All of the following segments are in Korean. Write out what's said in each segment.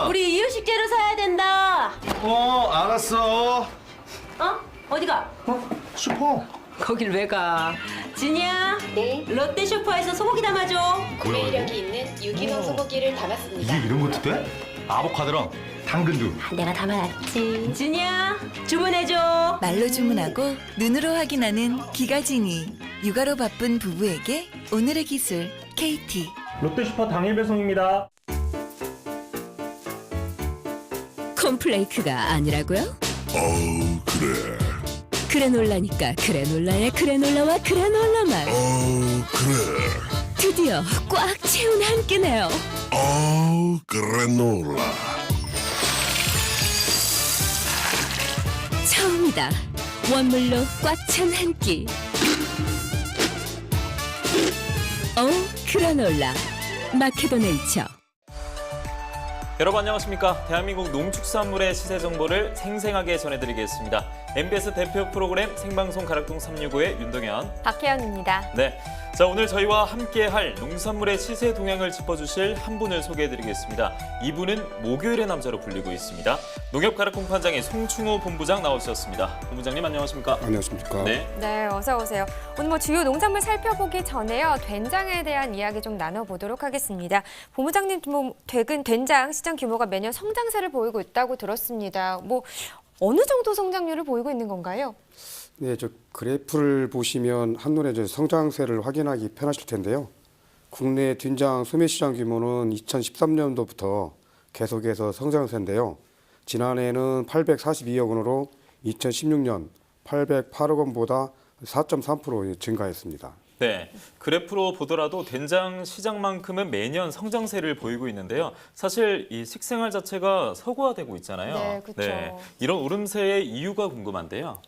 우리 이유식 재료 사야 된다. 알았어. 어디가? 슈퍼. 거길 왜 가? 진이야. 네, 롯데 슈퍼에서 소고기 담아줘. 구매력이 있는 유기농 소고기를 담았습니다. 이게 이런 것도 돼? 아보카도랑 당근도. 내가 담아놨지. 진이야, 주문해줘. 말로 주문하고 눈으로 확인하는 기가진이. 육아로 바쁜 부부에게 오늘의 기술 KT. 롯데슈퍼 당일 배송입니다. 콘플레이크가 아니라고요? 그래. 그래놀라니까 그래놀라의 그래놀라와 그래놀라만. 그래. 드디어 꽉 채운 한 끼네요. 그래놀라. 처음이다. 원물로 꽉 찬 한 끼. 그래놀라. 마케도 네이처. 여러분 안녕하십니까? 대한민국 농축산물의 시세 정보를 생생하게 전해드리겠습니다. MBS 대표 프로그램 생방송 가락동 365의 윤동현, 박혜연입니다. 네, 자 오늘 저희와 함께할 농산물의 시세 동향을 짚어주실 한 분을 소개해드리겠습니다. 이분은 목요일의 남자로 불리고 있습니다. 농협 가락동 판장의 송충호 본부장 나오셨습니다. 본부장님 안녕하십니까? 안녕하십니까? 네, 어서 오세요. 오늘 주요 농산물 살펴보기 전에요. 된장에 대한 이야기 좀 나눠보도록 하겠습니다. 본부장님, 최근 된장 시장 규모가 매년 성장세를 보이고 있다고 들었습니다. 어느 정도 성장률을 보이고 있는 건가요? 네, 저 그래프를 보시면 한눈에 성장세를 확인하기 편하실 텐데요. 국내 된장 소매 시장 규모는 2013년도부터 계속해서 성장세인데요. 지난해는 842억 원으로 2016년 808억 원보다 4.3% 증가했습니다. 네, 그래프로 보더라도 된장 시장만큼은 매년 성장세를 보이고 있는데요. 사실 이 식생활 자체가 서구화되고 있잖아요. 네, 그렇죠. 이런 오름세의 이유가 궁금한데요.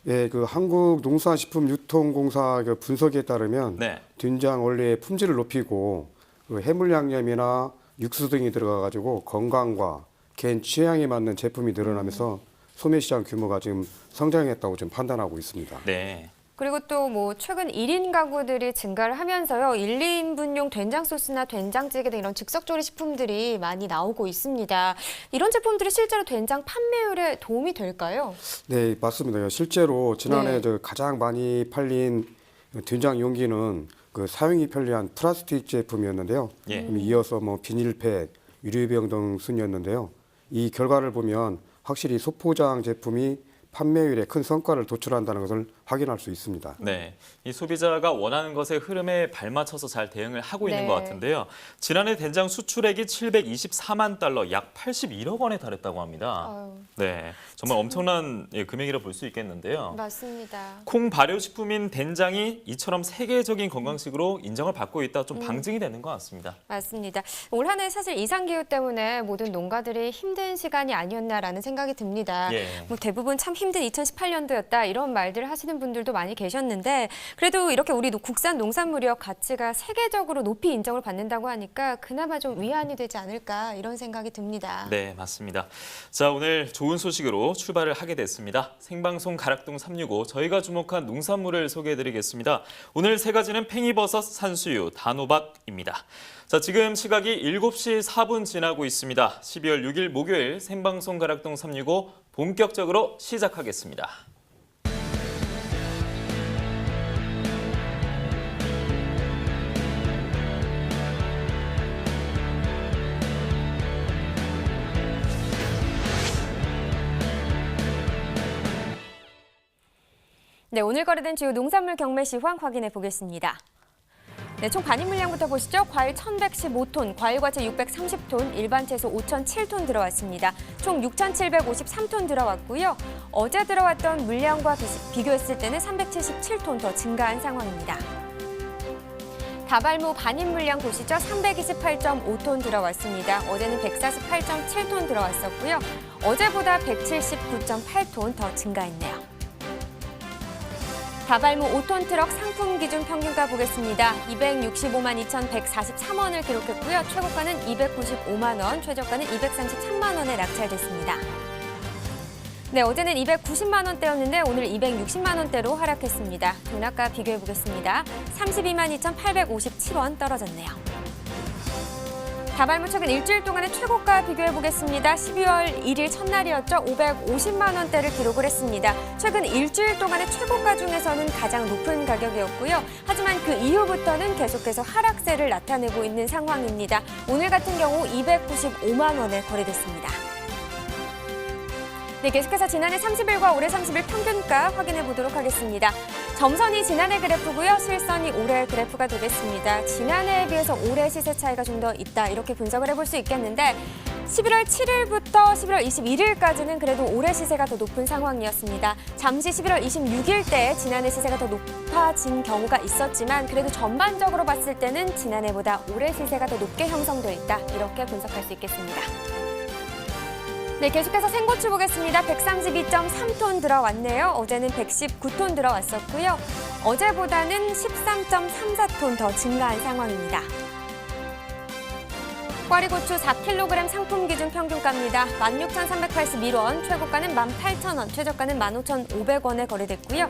예, 그 한국농산식품유통공사 분석에 따르면 된장 원래 품질을 높이고 해물 양념이나 육수 등이 들어가가지고 건강과 개인 취향에 맞는 제품이 늘어나면서 소매시장 규모가 지금 성장했다고 지금 판단하고 있습니다. 네. 그리고 또 최근 1인 가구들이 증가를 하면서요. 1, 2인분용 된장 소스나 된장찌개 등 이런 즉석조리 식품들이 많이 나오고 있습니다. 이런 제품들이 실제로 된장 판매율에 도움이 될까요? 네, 맞습니다. 실제로 지난해 가장 많이 팔린 된장 용기는 그 사용이 편리한 플라스틱 제품이었는데요. 이어서 비닐팩, 유리병 등 순이었는데요. 이 결과를 보면 확실히 소포장 제품이 판매율에 큰 성과를 도출한다는 것을 확인할 수 있습니다. 네, 이 소비자가 원하는 것의 흐름에 발맞춰서 잘 대응을 하고 있는 것 같은데요. 지난해 된장 수출액이 724만 달러, 약 81억 원에 달했다고 합니다. 네, 정말 엄청난 금액이라 볼 수 있겠는데요. 맞습니다. 콩 발효식품인 된장이 이처럼 세계적인 건강식으로 인정을 받고 있다, 좀 방증이 되는 것 같습니다. 맞습니다. 올 한 해 사실 이상기후 때문에 모든 농가들이 힘든 시간이 아니었나라는 생각이 듭니다. 대부분 참 힘든 2018년도였다 이런 말들을 하시는 분들도 많이 계셨는데 그래도 이렇게 우리 국산 농산물이요 가치가 세계적으로 높이 인정을 받는다고 하니까 그나마 좀 위안이 되지 않을까 이런 생각이 듭니다. 네, 맞습니다. 자, 오늘 좋은 소식으로 출발을 하게 됐습니다. 생방송 가락동 365 저희가 주목한 농산물을 소개해드리겠습니다. 오늘 세 가지는 팽이버섯, 산수유, 단호박입니다. 자, 지금 시각이 7시 4분 지나고 있습니다. 12월 6일 목요일 생방송 가락동 365 본격적으로 시작하겠습니다. 네, 오늘 거래된 주요 농산물 경매 시황 확인해 보겠습니다. 네, 총 반입 물량부터 보시죠. 과일 1,115톤, 과일과채 630톤, 일반 채소 5,007톤 들어왔습니다. 총 6,753톤 들어왔고요. 어제 들어왔던 물량과 비교했을 때는 377톤 더 증가한 상황입니다. 다발무 반입 물량 보시죠. 328.5톤 들어왔습니다. 어제는 148.7톤 들어왔었고요. 어제보다 179.8톤 더 증가했네요. 다발무 5톤 트럭 상품 기준 평균가 보겠습니다. 265만 2,143원을 기록했고요. 최고가는 295만 원, 최저가는 233만 원에 낙찰됐습니다. 네, 어제는 290만 원대였는데 오늘 260만 원대로 하락했습니다. 동락가 비교해 보겠습니다. 32만 2,857원 떨어졌네요. 다발무 최근 일주일 동안의 최고가 비교해 보겠습니다. 12월 1일 첫날이었죠. 550만 원대를 기록을 했습니다. 최근 일주일 동안의 최고가 중에서는 가장 높은 가격이었고요. 하지만 그 이후부터는 계속해서 하락세를 나타내고 있는 상황입니다. 오늘 같은 경우 295만 원에 거래됐습니다. 네, 계속해서 지난해 30일과 올해 30일 평균가 확인해 보도록 하겠습니다. 점선이 지난해 그래프고요. 실선이 올해 그래프가 되겠습니다. 지난해에 비해서 올해 시세 차이가 좀 더 있다 이렇게 분석을 해볼 수 있겠는데 11월 7일부터 11월 21일까지는 그래도 올해 시세가 더 높은 상황이었습니다. 잠시 11월 26일 때 지난해 시세가 더 높아진 경우가 있었지만 그래도 전반적으로 봤을 때는 지난해보다 올해 시세가 더 높게 형성되어 있다 이렇게 분석할 수 있겠습니다. 네, 계속해서 생고추 보겠습니다. 132.3톤 들어왔네요. 어제는 119톤 들어왔었고요. 어제보다는 13.34톤 더 증가한 상황입니다. 꽈리고추 4kg 상품 기준 평균가입니다. 16,381원, 최고가는 18,000원, 최저가는 15,500원에 거래됐고요.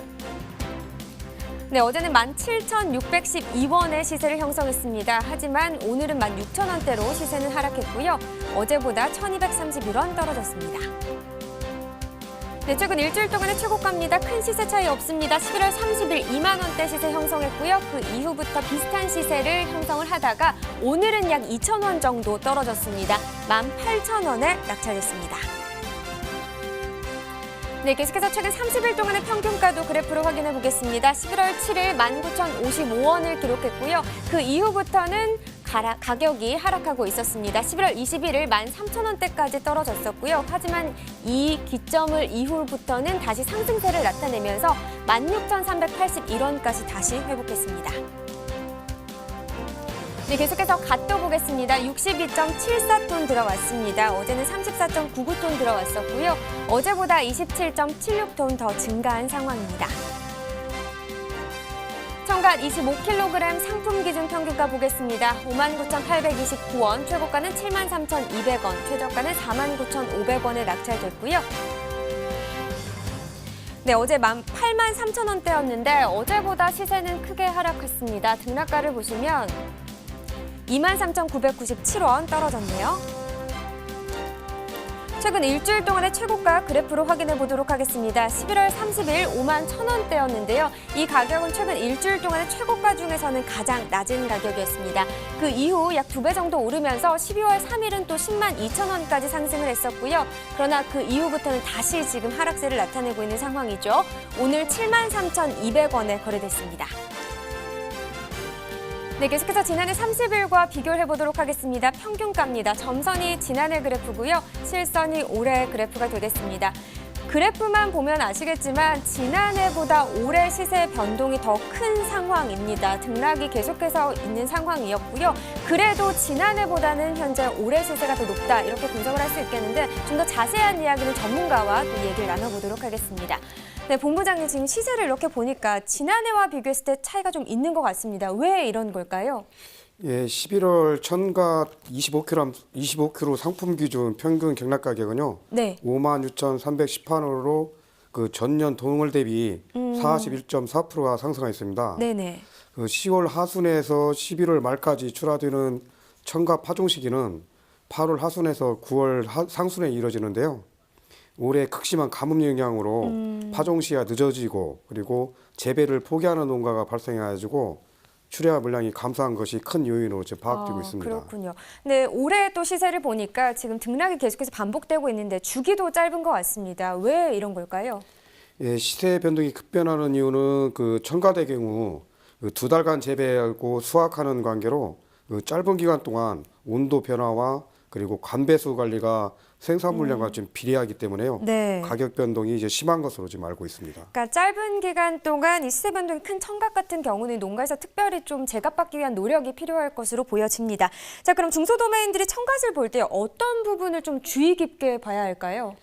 네, 어제는 17,612원의 시세를 형성했습니다. 하지만 오늘은 16,000원대로 시세는 하락했고요. 어제보다 1,231원 떨어졌습니다. 네, 최근 일주일 동안의 최고가입니다. 큰 시세 차이 없습니다. 11월 30일 2만 원대 시세 형성했고요. 그 이후부터 비슷한 시세를 형성을 하다가 오늘은 약 2,000원 정도 떨어졌습니다. 18,000원에 낙찰됐습니다. 네, 계속해서 최근 30일 동안의 평균가도 그래프로 확인해 보겠습니다. 11월 7일 19,055원을 기록했고요. 그 이후부터는 가격이 하락하고 있었습니다. 11월 21일 13,000원대까지 떨어졌었고요. 하지만 이 기점을 이후부터는 다시 상승세를 나타내면서 16,381원까지 다시 회복했습니다. 네, 계속해서 갓도 보겠습니다. 62.74톤 들어왔습니다. 어제는 34.99톤 들어왔었고요. 어제보다 27.76톤 더 증가한 상황입니다. 청갓 25kg 상품 기준 평균가 보겠습니다. 59,829원, 최고가는 73,200원, 최저가는 49,500원에 낙찰됐고요. 네, 어제 83,000원대였는데 어제보다 시세는 크게 하락했습니다. 등락가를 보시면 23,997원 떨어졌네요. 최근 일주일 동안의 최고가 그래프로 확인해 보도록 하겠습니다. 11월 30일 51,000원대였는데요. 이 가격은 최근 일주일 동안의 최고가 중에서는 가장 낮은 가격이었습니다. 그 이후 약 2배 정도 오르면서 12월 3일은 또 102,000원까지 상승을 했었고요. 그러나 그 이후부터는 다시 지금 하락세를 나타내고 있는 상황이죠. 오늘 73,200원에 거래됐습니다. 네, 계속해서 지난해 30일과 비교를 해보도록 하겠습니다. 평균가입니다. 점선이 지난해 그래프고요. 실선이 올해 그래프가 되겠습니다. 그래프만 보면 아시겠지만 지난해보다 올해 시세 변동이 더 큰 상황입니다. 등락이 계속해서 있는 상황이었고요. 그래도 지난해보다는 현재 올해 시세가 더 높다 이렇게 분석을 할 수 있겠는데 좀 더 자세한 이야기는 전문가와 또 얘기를 나눠보도록 하겠습니다. 네, 본부장님 지금 시세를 이렇게 보니까 지난해와 비교했을 때 차이가 좀 있는 것 같습니다. 왜 이런 걸까요? 예, 11월 천갓 25kg 상품 기준 평균 경락 가격은요. 네. 56,318원으로 그 전년 동월 대비 41.4%가 상승했습니다. 네네. 그 10월 하순에서 11월 말까지 출하되는 천갓 파종 시기는 8월 하순에서 9월 상순에 이뤄지는데요. 올해 극심한 가뭄 영향으로 파종 시기가 늦어지고 그리고 재배를 포기하는 농가가 발생해가지고 출하 물량이 감소한 것이 큰 요인으로 지금 파악되고 있습니다. 그렇군요. 네, 올해 또 시세를 보니까 지금 등락이 계속해서 반복되고 있는데 주기도 짧은 것 같습니다. 왜 이런 걸까요? 예, 시세 변동이 급변하는 이유는 그 천갓의 경우 그 2달간 재배하고 수확하는 관계로 그 짧은 기간 동안 온도 변화와 그리고 관배수 관리가 생산 물량과 좀 비례하기 때문에요. 네. 가격 변동이 이제 심한 것으로 지금 알고 있습니다. 그러니까 짧은 기간 동안 이 시세 변동이 큰 청각 같은 경우는 농가에서 특별히 좀 제값받기 위한 노력이 필요할 것으로 보여집니다. 자, 그럼 중소도매인들이 청갓을 볼 때 어떤 부분을 좀 주의 깊게 봐야 할까요?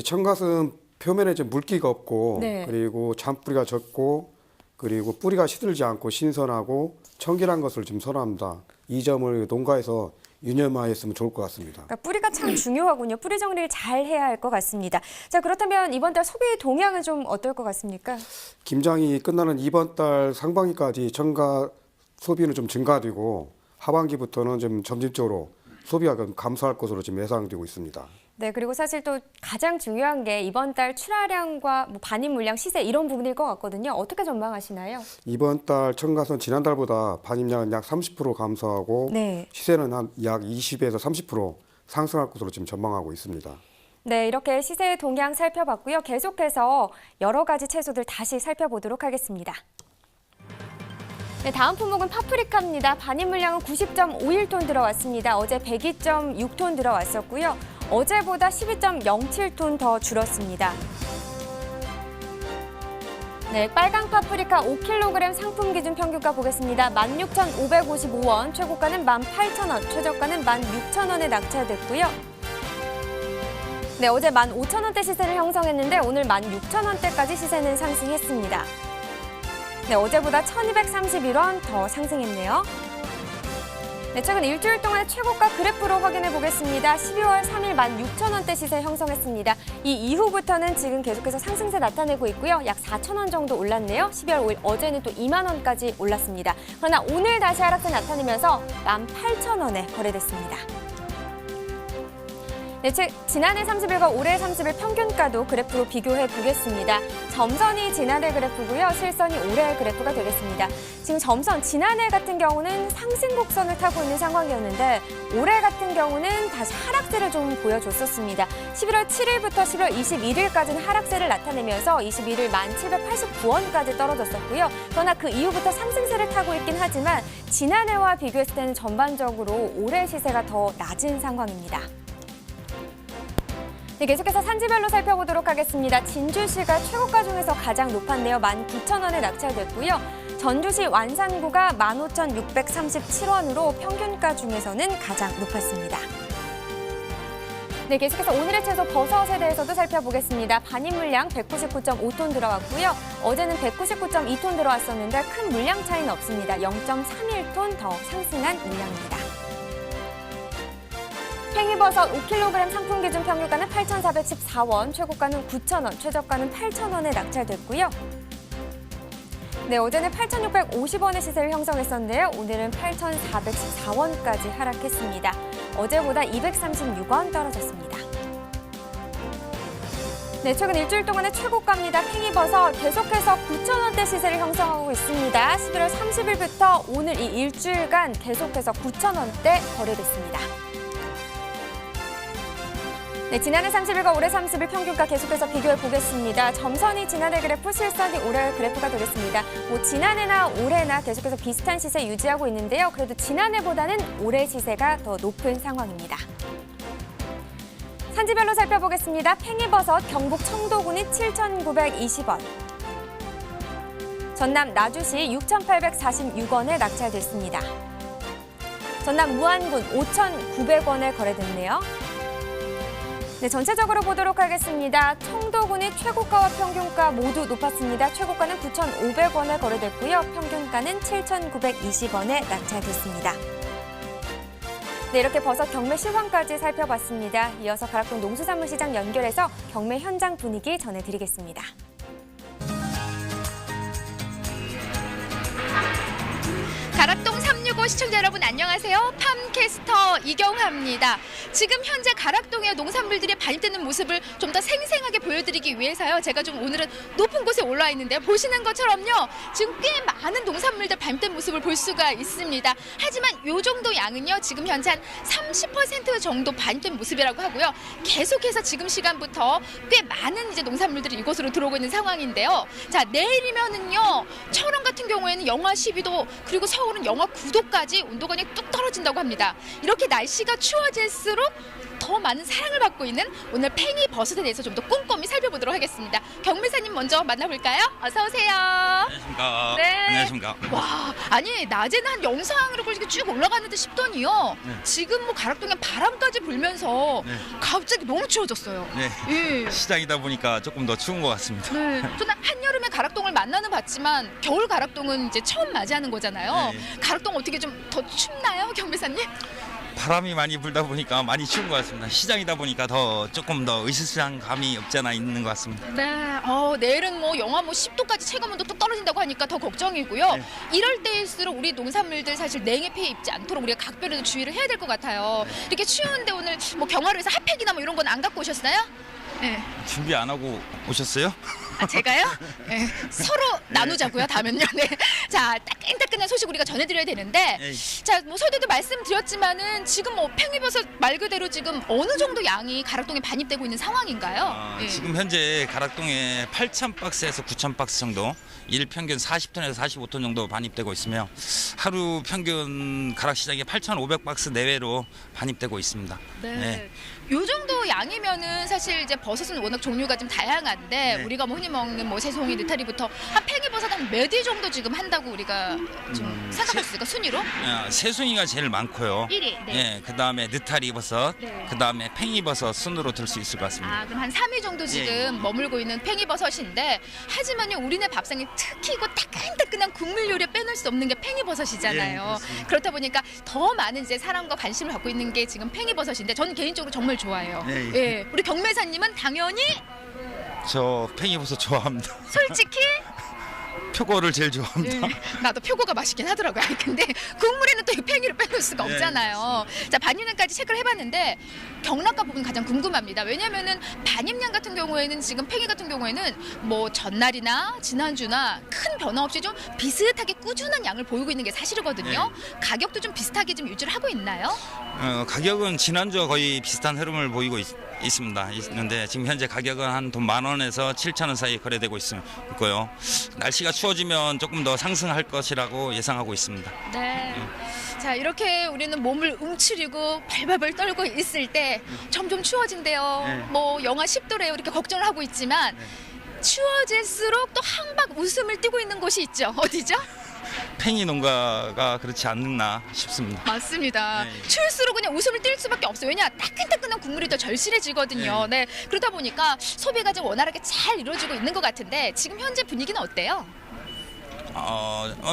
청갓은 표면에 좀 물기가 없고 네. 그리고 잔뿌리가 적고 그리고 뿌리가 시들지 않고 신선하고 청결한 것을 좀 선호합니다. 이 점을 농가에서 유념하였으면 좋을 것 같습니다. 그러니까 뿌리가 참 중요하군요. 뿌리 정리를 잘 해야 할 것 같습니다. 자, 그렇다면 이번 달 소비 동향은 좀 어떨 것 같습니까? 김장이 끝나는 이번 달 상반기까지 청갓 소비는 좀 증가되고 하반기부터는 좀 점진적으로 소비가 감소할 것으로 지금 예상되고 있습니다. 네, 그리고 사실 또 가장 중요한 게 이번 달 출하량과 뭐 반입 물량 시세 이런 부분일 것 같거든요. 어떻게 전망하시나요? 이번 달 첨가선 지난달보다 반입량은 약 30% 감소하고 네. 시세는 한 약 20에서 30% 상승할 것으로 지금 전망하고 있습니다. 네, 이렇게 시세의 동향 살펴봤고요. 계속해서 여러 가지 채소들 다시 살펴보도록 하겠습니다. 네, 다음 품목은 파프리카입니다. 반입 물량은 90.51톤 들어왔습니다. 어제 102.6톤 들어왔었고요. 어제보다 12.07톤 더 줄었습니다. 네, 빨강 파프리카 5kg 상품 기준 평균가 보겠습니다. 16,555원, 최고가는 18,000원, 최저가는 16,000원에 낙찰됐고요. 네, 어제 15,000원대 시세를 형성했는데 오늘 16,000원대까지 시세는 상승했습니다. 네, 어제보다 1,231원 더 상승했네요. 네, 최근 일주일 동안의 최고가 그래프로 확인해 보겠습니다. 12월 3일 16,000원대 시세 형성했습니다. 이 이후부터는 지금 계속해서 상승세 나타내고 있고요. 약 4,000원 정도 올랐네요. 12월 5일 어제는 또 2만 원까지 올랐습니다. 그러나 오늘 다시 하락세 나타내면서 18,000원에 거래됐습니다. 네, 지난해 30일과 올해 30일 평균가도 그래프로 비교해 보겠습니다. 점선이 지난해 그래프고요. 실선이 올해 그래프가 되겠습니다. 지금 점선, 지난해 같은 경우는 상승 곡선을 타고 있는 상황이었는데 올해 같은 경우는 다시 하락세를 좀 보여줬었습니다. 11월 7일부터 11월 21일까지는 하락세를 나타내면서 21일 1,789원까지 떨어졌었고요. 그러나 그 이후부터 상승세를 타고 있긴 하지만 지난해와 비교했을 때는 전반적으로 올해 시세가 더 낮은 상황입니다. 네, 계속해서 산지별로 살펴보도록 하겠습니다. 진주시가 최고가 중에서 가장 높았네요. 19,000원에 낙찰됐고요. 전주시 완산구가 15,637원으로 평균가 중에서는 가장 높았습니다. 네, 계속해서 오늘의 채소 버섯에 대해서도 살펴보겠습니다. 반입 물량 199.5톤 들어왔고요. 어제는 199.2톤 들어왔었는데 큰 물량 차이는 없습니다. 0.31톤 더 상승한 물량입니다. 팽이버섯 5kg 상품 기준 평균가는 8,414원, 최고가는 9,000원, 최저가는 8,000원에 낙찰됐고요. 네, 어제는 8,650원의 시세를 형성했었는데요. 오늘은 8,414원까지 하락했습니다. 어제보다 236원 떨어졌습니다. 네, 최근 일주일 동안의 최고가입니다. 팽이버섯 계속해서 9,000원대 시세를 형성하고 있습니다. 11월 30일부터 오늘 이 일주일간 계속해서 9,000원대 거래됐습니다. 네, 지난해 30일과 올해 30일 평균가 계속해서 비교해 보겠습니다. 점선이 지난해 그래프, 실선이 올해 그래프가 되겠습니다. 뭐 지난해나 올해나 계속해서 비슷한 시세 유지하고 있는데요. 그래도 지난해보다는 올해 시세가 더 높은 상황입니다. 산지별로 살펴보겠습니다. 팽이버섯 경북 청도군이 7,920원, 전남 나주시 6,846원에 낙찰됐습니다. 전남 무안군 5,900원에 거래됐네요. 네, 전체적으로 보도록 하겠습니다. 청도군이 최고가와 평균가 모두 높았습니다. 최고가는 9,500원에 거래됐고요. 평균가는 7,920원에 낙찰됐습니다. 네, 이렇게 버섯 경매 실황까지 살펴봤습니다. 이어서 가락동 농수산물시장 연결해서 경매 현장 분위기 전해드리겠습니다. 가락동 365 시청자 여러분 안녕하세요. 팜캐스터 이경화입니다. 지금 현재 가락동의 농산물들이 반입되는 모습을 좀 더 생생하게 보여드리기 위해서요. 제가 좀 오늘은 높은 곳에 올라와 있는데 보시는 것처럼요. 지금 꽤 많은 농산물들 반입된 모습을 볼 수가 있습니다. 하지만 이 정도 양은요. 지금 현재 한 30% 정도 반입된 모습이라고 하고요. 계속해서 지금 시간부터 꽤 많은 이제 농산물들이 이곳으로 들어오고 있는 상황인데요. 자, 내일이면은요. 철원 같은 경우에는 영하 12도 그리고 서울은 영하 9도까지 온도가 그냥 뚝 떨어진다고 합니다. 이렇게 날씨가 추워질수록 더 많은 사랑을 받고 있는 오늘 팽이버섯에 대해서 좀 더 꼼꼼히 살펴보도록 하겠습니다. 경매사님 먼저 만나볼까요? 어서 오세요. 안녕하십니까. 네. 안녕하십니까. 와, 아니 낮에는 한 영상으로 이렇게 쭉 올라가는 듯 싶더니요. 네. 지금 뭐 가락동에 바람까지 불면서 네. 갑자기 너무 추워졌어요. 네. 예. 시장이다 보니까 조금 더 추운 것 같습니다. 네. 저는 한여름에 가락동을 만나는 봤지만 겨울 가락동은 이제 처음 맞이하는 거잖아요. 네. 가락동 어떻게 좀 더 춥나요, 경매사님? 바람이 많이 불다 보니까 많이 추운 것 같습니다. 시장이다 보니까 조금 더 으스스한 감이 없지 않아 있는 것 같습니다. 네, 내일은 뭐 영하 10도까지 체감온도 또 떨어진다고 하니까 더 걱정이고요. 네. 이럴 때일수록 우리 농산물들 사실 냉해 피해 입지 않도록 우리가 각별히 주의를 해야 될 것 같아요. 이렇게 추운데 오늘 뭐 경화로에서 핫팩이나 뭐 이런 건 안 갖고 오셨어요? 네. 준비 안 하고 오셨어요? 제가요? 네, 서로 나누자고요, 다음엔요. 네. 자, 따끈따끈한 소식 우리가 전해드려야 되는데, 자, 뭐 서두에도 말씀드렸지만은 지금 뭐 팽이버섯 말 그대로 지금 어느 정도 양이 가락동에 반입되고 있는 상황인가요? 지금 현재 가락동에 8,000박스에서 9,000박스 정도, 일 평균 40톤에서 45톤 정도 반입되고 있으며 하루 평균 가락시장에 8,500박스 내외로 반입되고 있습니다. 네. 요 정도 양이면은 사실 이제 버섯은 워낙 종류가 좀 다양한데 우리가 뭐 흔히 먹는 뭐 새송이, 느타리부터 한 팽이버섯 한 몇 위 정도 지금 한다고 우리가 좀 생각할 수 있을까, 순위로? 새송이가 제일 많고요. 1위. 네. 예, 그다음에 느타리버섯, 네. 그다음에 팽이버섯 순으로 들 수 있을 것 같습니다. 그럼 한 3위 정도 지금 머물고 있는 팽이버섯인데, 하지만요 우리네 밥상에 특히 이거 따끈따끈한 국물 요리에 빼놓을 수 없는 게 팽이버섯이잖아요. 그렇다 보니까 더 많은 이제 사랑과 관심을 갖고 있는 게 지금 팽이버섯인데, 저는 개인적으로 정말 좋아해요. 예. 우리 경매사님은 당연히 저 팽이버섯 좋아합니다. 솔직히 표고를 제일 좋아합니다. 나도 표고가 맛있긴 하더라고요. 아니, 근데 국물에는 또 이 팽이를 빼놓을 수가 없잖아요. 자, 반입량까지 체크를 해봤는데 경락가 부분 가장 궁금합니다. 왜냐면은 반입량 같은 경우에는 지금 팽이 같은 경우에는 뭐 전날이나 지난주나 큰 변화 없이 좀 비슷하게 꾸준한 양을 보이고 있는 게 사실이거든요. 가격도 좀 비슷하게 좀 유지를 하고 있나요? 가격은 지난주와 거의 비슷한 흐름을 보이고 있는데 지금 현재 가격은 한 돈 10,000원에서 7,000원 사이 거래되고 있고요. 날씨가 추워지면 조금 더 상승할 것이라고 예상하고 있습니다. 네. 자, 이렇게 우리는 몸을 움츠리고 발발발 떨고 있을 때 점점 추워진대요. 뭐 영하 10도래요. 이렇게 걱정을 하고 있지만 추워질수록 또 한박 웃음을 띠고 있는 곳이 있죠. 어디죠? 팽이 농가가 그렇지 않나 싶습니다. 맞습니다. 추울수록 그냥 웃음을 띌 수밖에 없어요. 왜냐, 따끈따끈한 국물이 더 절실해지거든요. 네. 그러다 보니까 소비가 좀 원활하게 잘 이루어지고 있는 것 같은데, 지금 현재 분위기는 어때요?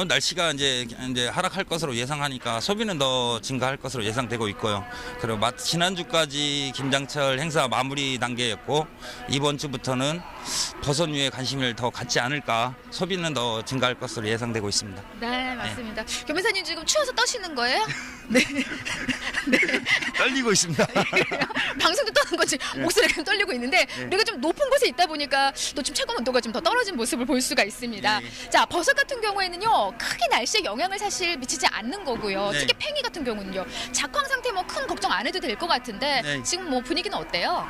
날씨가 이제 하락할 것으로 예상하니까 소비는 더 증가할 것으로 예상되고 있고요. 그리고 지난주까지 김장철 행사 마무리 단계였고, 이번 주부터는 버섯류에 관심을 더 갖지 않을까, 소비는 더 증가할 것으로 예상되고 있습니다. 네, 맞습니다. 교매사님 지금 추워서 떠시는 거예요? 네. 네. 떨리고 있습니다. 방송도 떠는 건지 목소리가 떨리고 있는데, 우리가 좀 높은 곳에 있다 보니까 또 좀 체감 온도가 좀 더 떨어진 모습을 볼 수가 있습니다. 자, 버섯 같은 경우에는요 크게 날씨에 영향을 사실 미치지 않는 거고요. 특히 팽이 같은 경우는요 작황 상태 뭐 큰 걱정 안 해도 될 것 같은데 지금 뭐 분위기는 어때요?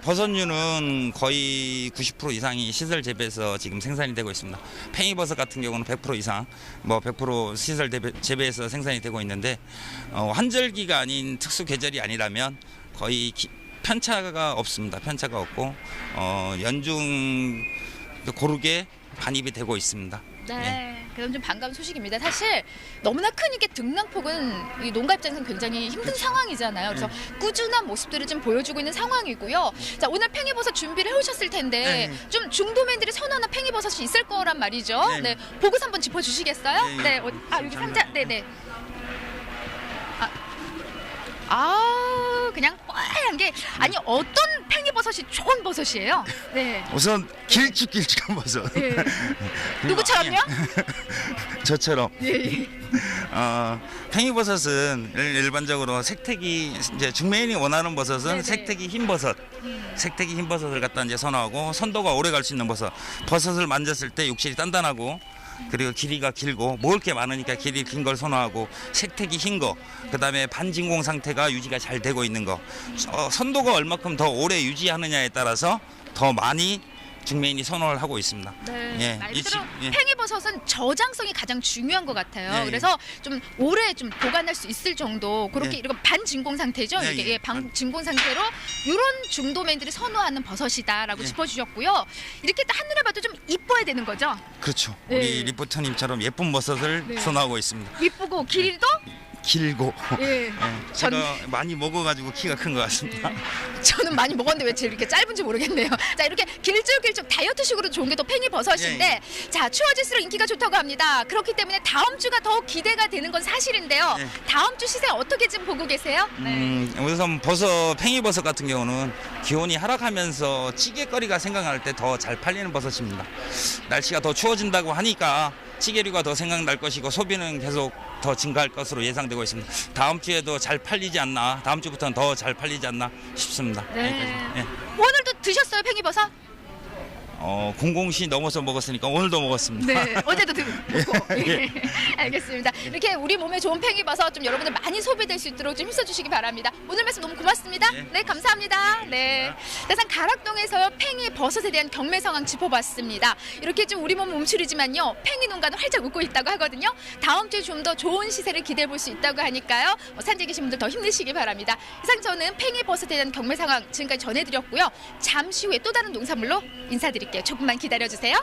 버섯류는 거의 90% 이상이 시설 재배에서 지금 생산이 되고 있습니다. 팽이버섯 같은 경우는 100% 이상, 뭐 100% 시설 재배에서 생산이 되고 있는데, 환절기가 아닌 특수 계절이 아니라면 거의 편차가 없습니다. 편차가 없고 연중 고르게 반입이 되고 있습니다. 네, 그럼 좀 반가운 소식입니다. 사실 너무나 큰 이게 등락폭은 이 농가 입장에서는 굉장히 힘든 상황이잖아요. 그래서 꾸준한 모습들을 좀 보여주고 있는 상황이고요. 자, 오늘 팽이버섯 준비를 해오셨을 텐데 좀 중도맨들이 선호하는 팽이버섯이 있을 거란 말이죠. 네, 보고서 한번 짚어주시겠어요? 네, 여기 상자, 네네. 그냥 뽀얀 게, 아니 어떤 팽이버섯이 좋은 버섯이에요? 네. 우선 길쭉길쭉한 버섯. 누구처럼요? 저처럼. 팽이버섯은 일반적으로 색택이, 이제 중매인이 원하는 버섯은 색택이 흰 버섯, 색택이 흰 버섯을 갖다 이제 선호하고, 선도가 오래 갈 수 있는 버섯을 만졌을 때 육질이 단단하고, 그리고 길이가 길고 먹을 게 많으니까 길이 긴 걸 선호하고, 색택이 흰 거, 그다음에 반진공 상태가 유지가 잘 되고 있는 거, 선도가 얼마큼 더 오래 유지하느냐에 따라서 더 많이 중매인이 선호를 하고 있습니다. 네, 말 그대로 팽이버섯은 저장성이 가장 중요한 것 같아요. 그래서 좀 오래 좀 보관할 수 있을 정도, 그렇게 이런 반진공 상태죠. 이게 반진공 상태로 이런 중도맨들이 선호하는 버섯이다라고 짚어주셨고요. 이렇게 한눈에 봐도 좀 이뻐야 되는 거죠. 그렇죠. 우리 리포터님처럼 예쁜 버섯을 선호하고 있습니다. 이쁘고 길이도 길고 예. 제가 많이 먹어가지고 키가 큰 것 같습니다. 저는 많이 먹었는데 왜 이렇게 짧은지 모르겠네요. 자, 이렇게 길쭉길쭉 다이어트식으로 좋은 게 또 팽이버섯인데 자, 추워질수록 인기가 좋다고 합니다. 그렇기 때문에 다음 주가 더 기대가 되는 건 사실인데요. 다음 주 시세 어떻게 좀 보고 계세요? 우선 팽이버섯 같은 경우는 기온이 하락하면서 찌개거리가 생각날 때 더 잘 팔리는 버섯입니다. 날씨가 더 추워진다고 하니까 찌개류가 더 생각날 것이고 소비는 계속 더 증가할 것으로 예상되고 있습니다. 다음 주에도 잘 팔리지 않나, 다음 주부터는 더 잘 팔리지 않나 싶습니다. 네. 오늘도 드셨어요, 팽이버섯? 00시 넘어서 먹었으니까 오늘도 먹었습니다. 네, 어제도 먹고. 예. 알겠습니다. 이렇게 우리 몸에 좋은 팽이버섯 좀 여러분들 많이 소비될 수 있도록 좀 힘써주시기 바랍니다. 오늘 말씀 너무 고맙습니다. 네, 감사합니다. 네, 대산 가락동에서 팽이버섯에 대한 경매 상황 짚어봤습니다. 이렇게 좀 우리 몸 움츠리지만요, 팽이 농가는 활짝 웃고 있다고 하거든요. 다음 주에 좀 더 좋은 시세를 기대해 볼 수 있다고 하니까요. 산지에 계신 분들 더 힘내시기 바랍니다. 이상 저는 팽이버섯에 대한 경매 상황 지금까지 전해드렸고요. 잠시 후에 또 다른 농산물로 인사드릴게요. 조금만 기다려주세요.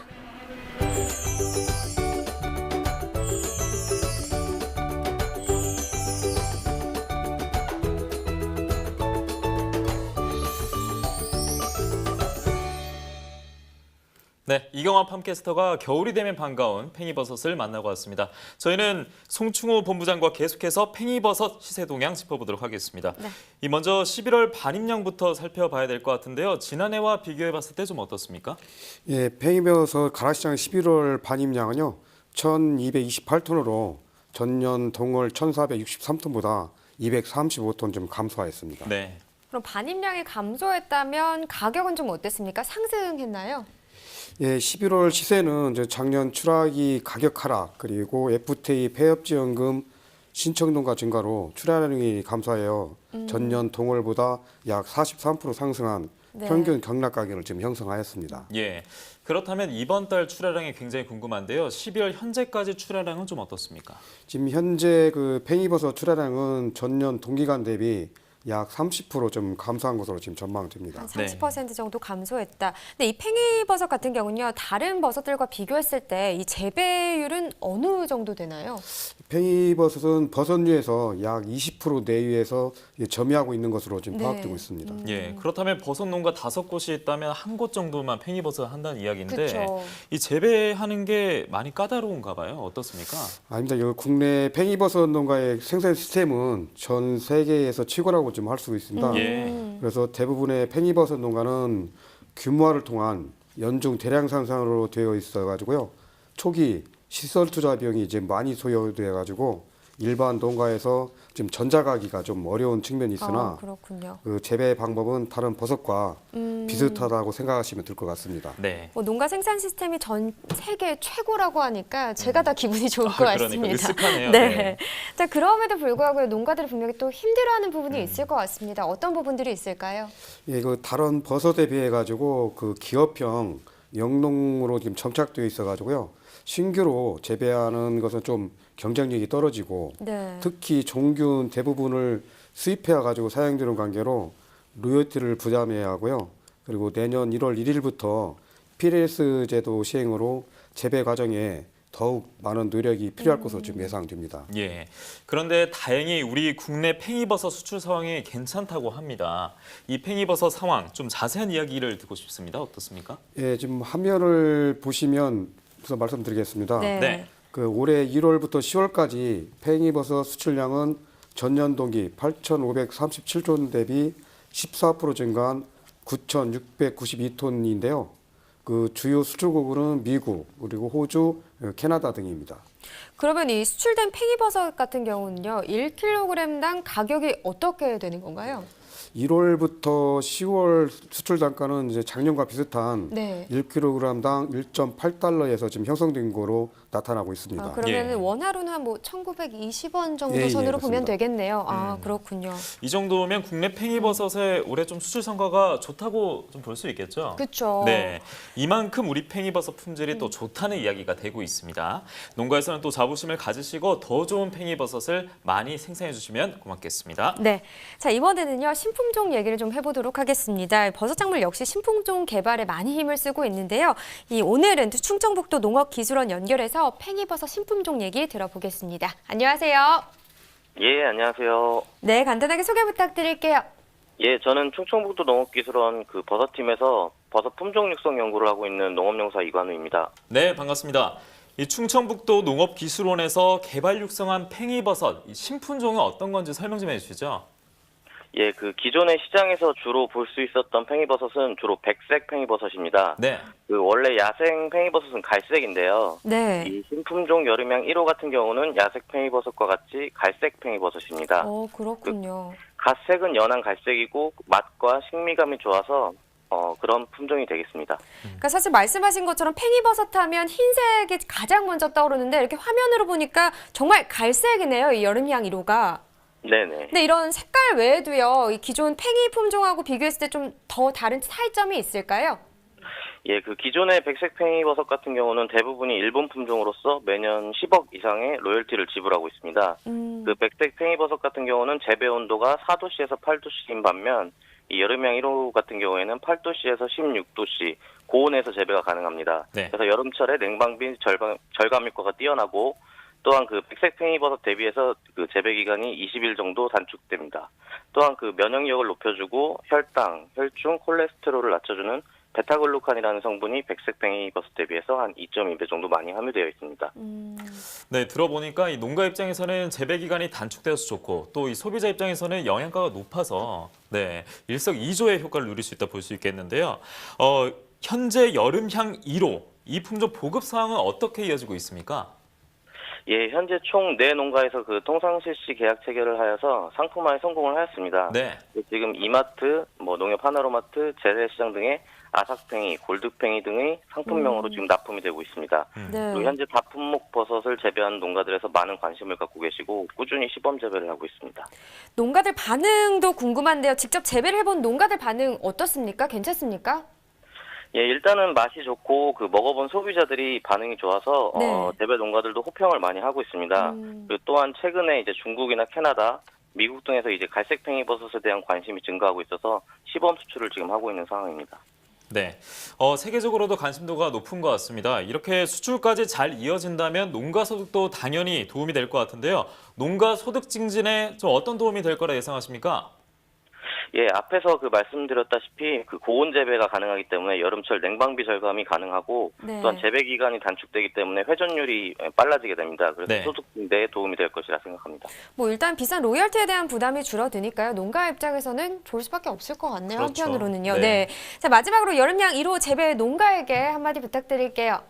네, 이경화 팜캐스터가 겨울이 되면 반가운 팽이버섯을 만나고 왔습니다. 저희는 송충호 본부장과 계속해서 팽이버섯 시세 동향 짚어보도록 하겠습니다. 네. 이 먼저 11월 반입량부터 살펴봐야 될 것 같은데요. 지난해와 비교해봤을 때 좀 어떻습니까? 예, 팽이버섯 가락시장 11월 반입량은요 1,228톤으로 전년 동월 1,463톤보다 235톤 좀 감소하였습니다. 네. 그럼 반입량이 감소했다면 가격은 좀 어땠습니까? 상승했나요? 예, 11월 시세는 작년 출하기 가격 하락 그리고 FTA 폐업지원금 신청동가 증가로 출하량이 감소하여 전년 동월보다 약 43% 상승한 평균 경락 가격을 지금 형성하였습니다. 예. 그렇다면 이번 달 출하량이 굉장히 궁금한데요. 12월 현재까지 출하량은 좀 어떻습니까? 지금 현재 그 팽이버섯 출하량은 전년 동기간 대비 약 30% 좀 감소한 것으로 지금 전망됩니다. 한 30% 정도 감소했다. 근데 이 팽이버섯 같은 경우는요, 다른 버섯들과 비교했을 때 이 재배율은 어느 정도 되나요? 팽이버섯은 버섯류에서 약 20% 내외에서 점유하고 있는 것으로 지금 파악되고 있습니다. 예, 그렇다면 버섯 농가 5곳이 있다면 한 곳 정도만 팽이버섯 한다는 이야기인데 그쵸. 이 재배하는 게 많이 까다로운가 봐요. 어떻습니까? 아닙니다. 여기 국내 팽이버섯 농가의 생산 시스템은 전 세계에서 최고라고 좀 할 수 있습니다. 그래서 대부분의 팽이버섯 농가는 규모화를 통한 연중 대량 생산으로 되어 있어 가지고요. 초기 시설 투자 비용이 이제 많이 소요돼 가지고 일반 농가에서 지금 전작하기가 좀 어려운 측면이 있으나 그렇군요. 그 재배 방법은 다른 버섯과 비슷하다고 생각하시면 될 것 같습니다. 네. 농가 생산 시스템이 전 세계 최고라고 하니까 제가 다 기분이 좋을 것 같습니다. 그러니까 으쓱하네요. 네. 자, 그럼에도 불구하고 농가들이 분명히 또 힘들어하는 부분이 있을 것 같습니다. 어떤 부분들이 있을까요? 예, 그 다른 버섯에 비해 가지고 그 기업형 영농으로 지금 정착되어 있어 가지고요. 신규로 재배하는 것은 좀 경쟁력이 떨어지고 특히 종균 대부분을 수입해 가지고 사용되는 관계로 로열티를 부담해야 하고요. 그리고 내년 1월 1일부터 PLS 제도 시행으로 재배 과정에 더욱 많은 노력이 필요할 것으로 지금 예상됩니다. 예. 그런데 다행히 우리 국내 팽이버섯 수출 상황이 괜찮다고 합니다. 이 팽이버섯 상황 좀 자세한 이야기를 듣고 싶습니다. 어떻습니까? 예, 지금 화면을 보시면 우선 말씀드리겠습니다. 네. 그 올해 1월부터 10월까지 팽이버섯 수출량은 전년 동기 8,537톤 대비 14% 증가한 9,692톤인데요. 그 주요 수출국은 미국, 그리고 호주, 캐나다 등입니다. 그러면 이 수출된 팽이버섯 같은 경우는요, 1kg당 가격이 어떻게 되는 건가요? 1월부터 10월 수출 단가는 이제 작년과 비슷한 1kg당 1.8달러에서 지금 형성된 거로 나타나고 있습니다. 그러면 원화로는 한 뭐 1,920원 정도 선으로 보면 되겠네요. 그렇군요. 이 정도면 국내 팽이버섯의 올해 좀 수출 성과가 좋다고 좀 볼 수 있겠죠? 그렇죠. 네, 이만큼 우리 팽이버섯 품질이 또 좋다는 이야기가 되고 있습니다. 농가에서는 또 자부심을 가지시고 더 좋은 팽이버섯을 많이 생산해 주시면 고맙겠습니다. 네, 자 이번에는요 신품종 얘기를 좀 해보도록 하겠습니다. 버섯작물 역시 신품종 개발에 많이 힘을 쓰고 있는데요. 오늘은 충청북도 농업기술원 연결해서 팽이버섯 신품종 얘기 들어보겠습니다. 안녕하세요. 예, 안녕하세요. 네, 간단하게 소개 부탁드릴게요. 예, 저는 충청북도 농업기술원 그 버섯팀에서 버섯 품종 육성 연구를 하고 있는 농업용사 이관우입니다. 네, 반갑습니다. 이 충청북도 농업기술원에서 개발 육성한 팽이버섯, 이 신품종은 어떤 건지 설명 좀 해주시죠. 예, 그 기존의 시장에서 주로 볼 수 있었던 팽이버섯은 주로 백색 팽이버섯입니다. 네. 그 원래 야생 팽이버섯은 갈색인데요. 네. 이 신품종 여름향 1호 같은 경우는 야색 팽이버섯과 같이 갈색 팽이버섯입니다. 그렇군요. 갓색은 연한 갈색이고 맛과 식미감이 좋아서 그런 품종이 되겠습니다. 그러니까 사실 말씀하신 것처럼 팽이버섯 하면 흰색이 가장 먼저 떠오르는데 이렇게 화면으로 보니까 정말 갈색이네요. 이 여름향 1호가. 네네. 근데 이런 색깔 외에도요, 이 기존 팽이 품종하고 비교했을 때 좀 더 다른 차이점이 있을까요? 예, 그 기존의 백색 팽이버섯 같은 경우는 대부분이 일본 품종으로서 매년 10억 이상의 로열티를 지불하고 있습니다. 그 백색 팽이버섯 같은 경우는 재배 온도가 4도씨에서 8도씨인 반면 이 여름향 1호 같은 경우에는 8도씨에서 16도씨 고온에서 재배가 가능합니다. 네. 그래서 여름철에 냉방비 절감 효과가 뛰어나고 또한 그 백색 팽이버섯 대비해서 그 재배 기간이 20일 정도 단축됩니다. 또한 그 면역력을 높여주고 혈당, 혈중, 콜레스테롤을 낮춰주는 베타글루칸이라는 성분이 백색 팽이버섯 대비해서 한 2.2배 정도 많이 함유되어 있습니다. 네, 들어보니까 이 농가 입장에서는 재배 기간이 단축되어서 좋고 또 이 소비자 입장에서는 영양가가 높아서 네, 일석이조의 효과를 누릴 수 있다 볼 수 있겠는데요. 현재 여름향 1호 이 품종 보급 상황은 어떻게 이어지고 있습니까? 예, 현재 총 4농가에서 그 통상 실시 계약 체결을 하여서 상품화에 성공을 하였습니다. 네. 지금 이마트, 농협 하나로마트, 재래시장 등의 아삭팽이, 골드팽이 등의 상품명으로 지금 납품이 되고 있습니다. 네. 그리고 현재 다품목 버섯을 재배하는 농가들에서 많은 관심을 갖고 계시고 꾸준히 시범 재배를 하고 있습니다. 농가들 반응도 궁금한데요. 직접 재배를 해본 농가들 반응 어떻습니까? 괜찮습니까? 예, 일단은 맛이 좋고 그 먹어본 소비자들이 반응이 좋아서 네. 재배 농가들도 호평을 많이 하고 있습니다. 그리고 또한 최근에 이제 중국이나 캐나다, 미국 등에서 이제 갈색팽이 버섯에 대한 관심이 증가하고 있어서 시범 수출을 지금 하고 있는 상황입니다. 네, 세계적으로도 관심도가 높은 것 같습니다. 이렇게 수출까지 잘 이어진다면 농가 소득도 당연히 도움이 될 것 같은데요. 농가 소득 증진에 좀 어떤 도움이 될 거라 예상하십니까? 예, 앞에서 그 말씀드렸다시피 그 고온 재배가 가능하기 때문에 여름철 냉방비 절감이 가능하고 네. 또한 재배 기간이 단축되기 때문에 회전율이 빨라지게 됩니다. 그래서 네. 소득 증대에 도움이 될 것이라 생각합니다. 일단 비싼 로열티에 대한 부담이 줄어드니까요. 농가 입장에서는 좋을 수밖에 없을 것 같네요. 그렇죠. 한편으로는요. 네. 네. 자, 마지막으로 여름향 1호 재배 농가에게 한마디 부탁드릴게요.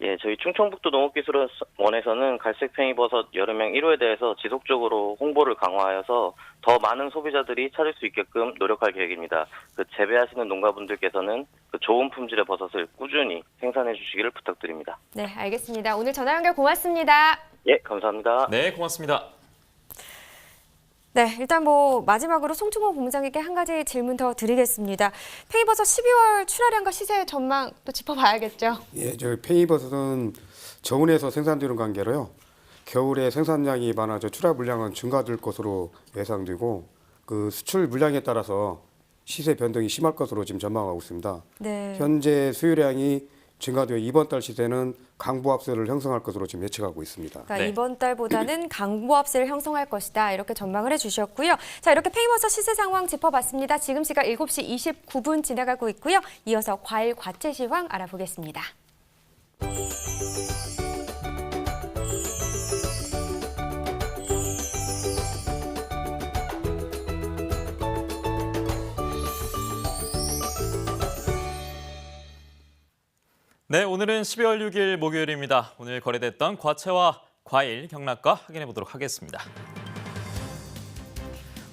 예, 저희 충청북도 농업기술원에서는 갈색팽이버섯 여름향 1호에 대해서 지속적으로 홍보를 강화하여서 더 많은 소비자들이 찾을 수 있게끔 노력할 계획입니다. 그 재배하시는 농가분들께서는 그 좋은 품질의 버섯을 꾸준히 생산해 주시기를 부탁드립니다. 네, 알겠습니다. 오늘 전화 연결 고맙습니다. 예, 감사합니다. 네, 고맙습니다. 네, 일단 마지막으로 송충호 본부장에게 한 가지 질문 더 드리겠습니다. 팽이버섯 12월 출하량과 시세 전망 또 짚어봐야겠죠. 예, 저 팽이버섯은 저온에서 생산되는 관계로요. 겨울에 생산량이 많아져 출하 물량은 증가될 것으로 예상되고 그 수출 물량에 따라서 시세 변동이 심할 것으로 지금 전망하고 있습니다. 네. 현재 수요량이 증가되어 이번 달 시세는 강보합세를 형성할 것으로 지금 예측하고 있습니다. 그러니까 네. 이번 달보다는 강보합세를 형성할 것이다. 이렇게 전망을 해주셨고요. 자, 이렇게 팽이버섯 시세 상황 짚어봤습니다. 지금 시각 7시 29분 지나가고 있고요. 이어서 과일 과채 시황 알아보겠습니다. 네, 오늘은 12월 6일 목요일입니다. 오늘 거래됐던 과채와 과일 경락가 확인해 보도록 하겠습니다.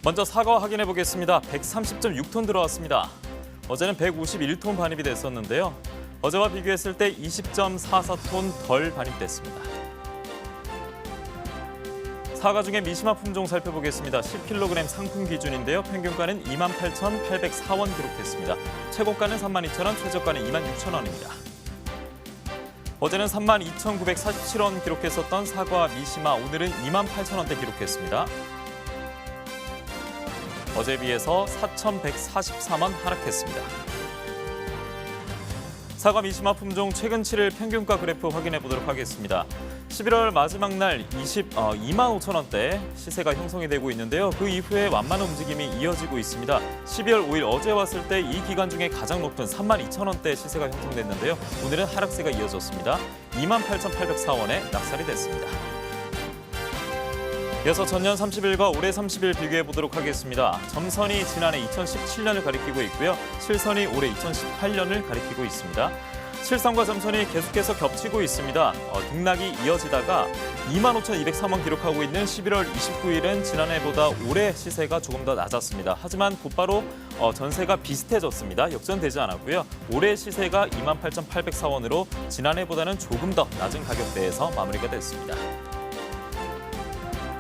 먼저 사과 확인해 보겠습니다. 130.6톤 들어왔습니다. 어제는 151톤 반입이 됐었는데요. 어제와 비교했을 때 20.44톤 덜 반입됐습니다. 사과 중에 미시마 품종 살펴보겠습니다. 10kg 상품 기준인데요. 평균가는 28,804원 기록했습니다. 최고가는 32,000원, 최저가는 26,000원입니다. 어제는 32,947원 기록했었던 사과 미시마, 오늘은 28,000원대 기록했습니다. 어제에 비해서 4,143원 하락했습니다. 사과 미시마 품종 최근 7일 평균가 그래프 확인해 보도록 하겠습니다. 11월 마지막 날 25,000원대 시세가 형성이 되고 있는데요. 그 이후에 완만한 움직임이 이어지고 있습니다. 12월 5일 어제 왔을 때 이 기간 중에 가장 높은 32,000원대 시세가 형성됐는데요. 오늘은 하락세가 이어졌습니다. 28,804원에 낙찰이 됐습니다. 이어서 전년 30일과 올해 30일 비교해 보도록 하겠습니다. 점선이 지난해 2017년을 가리키고 있고요. 실선이 올해 2018년을 가리키고 있습니다. 실선과 점선이 계속해서 겹치고 있습니다. 등락이 이어지다가 25,203원 기록하고 있는 11월 29일은 지난해보다 올해 시세가 조금 더 낮았습니다. 하지만 곧바로 전세가 비슷해졌습니다. 역전되지 않았고요. 올해 시세가 28,804원으로 지난해보다는 조금 더 낮은 가격대에서 마무리가 됐습니다.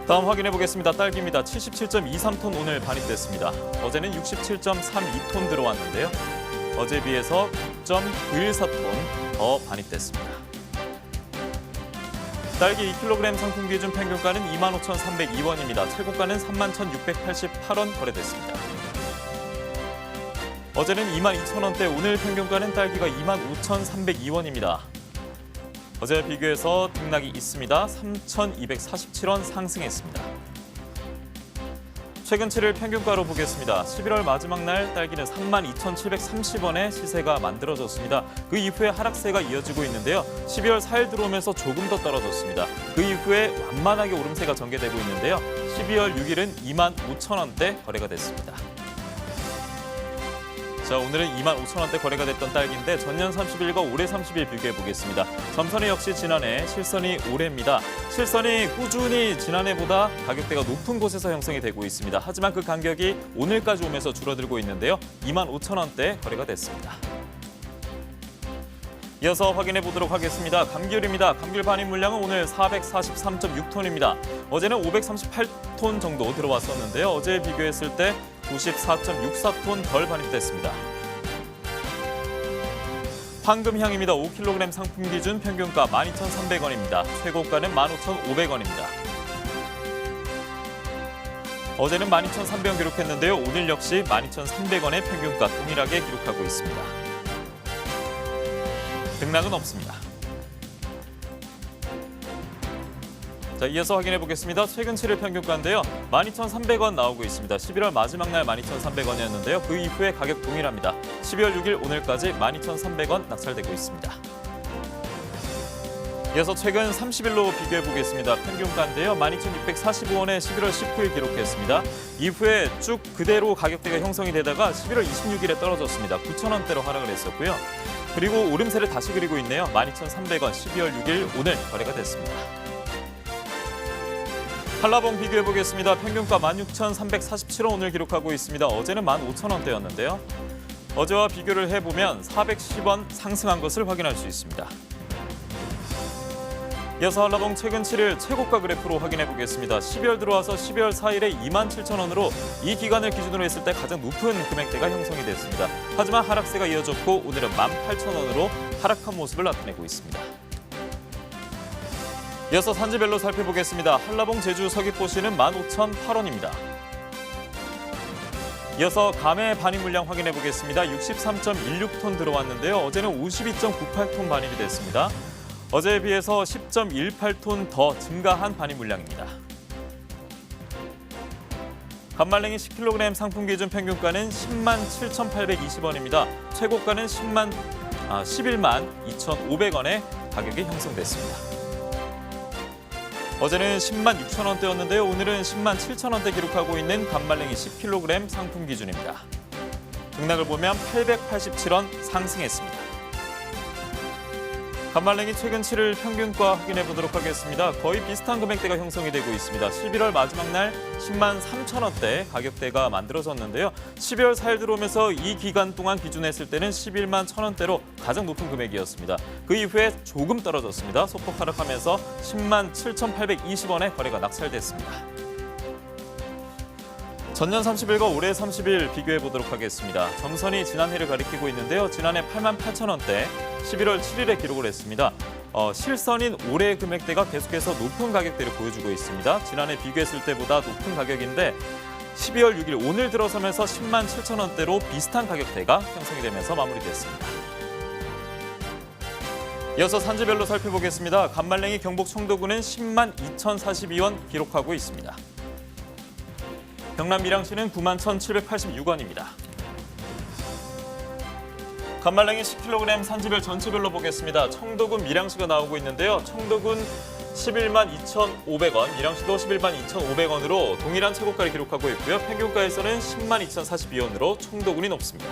다음 확인해 보겠습니다. 딸기입니다. 77.23톤 오늘 반입됐습니다. 어제는 67.32톤 들어왔는데요. 어제 비해서 9.914톤 더 반입됐습니다. 딸기 2kg 상품 기준 평균가는 25,302원입니다. 최고가는 31,688원 거래됐습니다. 어제는 22,000원대, 오늘 평균가는 딸기가 25,302원입니다. 어제와 비교해서 등락이 있습니다. 3,247원 상승했습니다. 최근 7일 평균가로 보겠습니다. 11월 마지막 날 딸기는 32,730원에 시세가 만들어졌습니다. 그 이후에 하락세가 이어지고 있는데요. 12월 4일 들어오면서 조금 더 떨어졌습니다. 그 이후에 완만하게 오름세가 전개되고 있는데요. 12월 6일은 25,000원대 거래가 됐습니다. 자, 오늘은 25,000원대 거래가 됐던 딸기인데 전년 30일과 올해 30일 비교해 보겠습니다. 점선이 역시 지난해, 실선이 올해입니다. 실선이 꾸준히 지난해보다 가격대가 높은 곳에서 형성이 되고 있습니다. 하지만 그 간격이 오늘까지 오면서 줄어들고 있는데요. 25,000원대 거래가 됐습니다. 이어서 확인해 보도록 하겠습니다. 감귤입니다. 감귤 반입 물량은 오늘 443.6톤입니다. 어제는 538톤 정도 들어왔었는데요. 어제 비교했을 때 94.64톤 덜 반입됐습니다. 황금향입니다. 5kg 상품 기준 평균가 12,300원입니다. 최고가는 15,500원입니다. 어제는 12,300원 기록했는데요. 오늘 역시 12,300원의 평균가 동일하게 기록하고 있습니다. 등락은 없습니다. 자, 이어서 확인해 보겠습니다. 최근 7일 평균가인데요. 12,300원 나오고 있습니다. 11월 마지막 날 12,300원이었는데요. 그 이후에 가격 동일합니다. 12월 6일 오늘까지 12,300원 낙찰되고 있습니다. 이어서 최근 30일로 비교해 보겠습니다. 평균가인데요. 12,645원에 11월 19일 기록했습니다. 이후에 쭉 그대로 가격대가 형성이 되다가 11월 26일에 떨어졌습니다. 9,000원대로 하락을 했었고요. 그리고 오름세를 다시 그리고 있네요. 12,300원 12월 6일 오늘 거래가 됐습니다. 한라봉 비교해 보겠습니다. 평균가 16,347원 오늘 기록하고 있습니다. 어제는 15,000원대였는데요. 어제와 비교를 해보면 410원 상승한 것을 확인할 수 있습니다. 이어서 한라봉 최근 7일 최고가 그래프로 확인해 보겠습니다. 12월 들어와서 12월 4일에 27,000원으로 이 기간을 기준으로 했을 때 가장 높은 금액대가 형성이 됐습니다. 하지만 하락세가 이어졌고 오늘은 18,000원으로 하락한 모습을 나타내고 있습니다. 이어서 산지별로 살펴보겠습니다. 한라봉 제주 서귀포시는 15,008원입니다. 이어서 감해 반입 물량 확인해 보겠습니다. 63.16톤 들어왔는데요. 어제는 52.98톤 반입이 됐습니다. 어제에 비해서 10.18톤 더 증가한 반입 물량입니다. 감말랭이 10kg 상품 기준 평균가는 107,820원입니다. 최고가는 11만 2,500원에 가격이 형성됐습니다. 어제는 10만 6천원대였는데요. 오늘은 10만 7천원대 기록하고 있는 감말랭이 10kg 상품 기준입니다. 등락을 보면 887원 상승했습니다. 감말랭이 최근 7일 평균가 확인해 보도록 하겠습니다. 거의 비슷한 금액대가 형성이 되고 있습니다. 11월 마지막 날 10만 3천원대 가격대가 만들어졌는데요. 12월 4일 들어오면서 이 기간 동안 기준했을 때는 11만 1천원대로 가장 높은 금액이었습니다. 그 이후에 조금 떨어졌습니다. 소폭 하락하면서 10만 7,820원에 거래가 낙찰됐습니다. 전년 30일과 올해 30일 비교해 보도록 하겠습니다. 점선이 지난해를 가리키고 있는데요. 지난해 8만 8천원대 11월 7일에 기록을 했습니다. 실선인 올해 금액대가 계속해서 높은 가격대를 보여주고 있습니다. 지난해 비교했을 때보다 높은 가격인데 12월 6일 오늘 들어서면서 10만 7천원대로 비슷한 가격대가 형성이 되면서 마무리됐습니다. 이어서 산지별로 살펴보겠습니다. 간말랭이 경북 청도군은 10만 2,042원 기록하고 있습니다. 경남 밀양시는 9만 1,786원입니다. 간말랭이 10kg 산지별 전체별로 보겠습니다. 청도군 밀양시가 나오고 있는데요. 청도군 11만 2,500원, 밀양시도 11만 2,500원으로 동일한 최고가를 기록하고 있고요. 평균가에서는 10만 2,042원으로 청도군이 높습니다.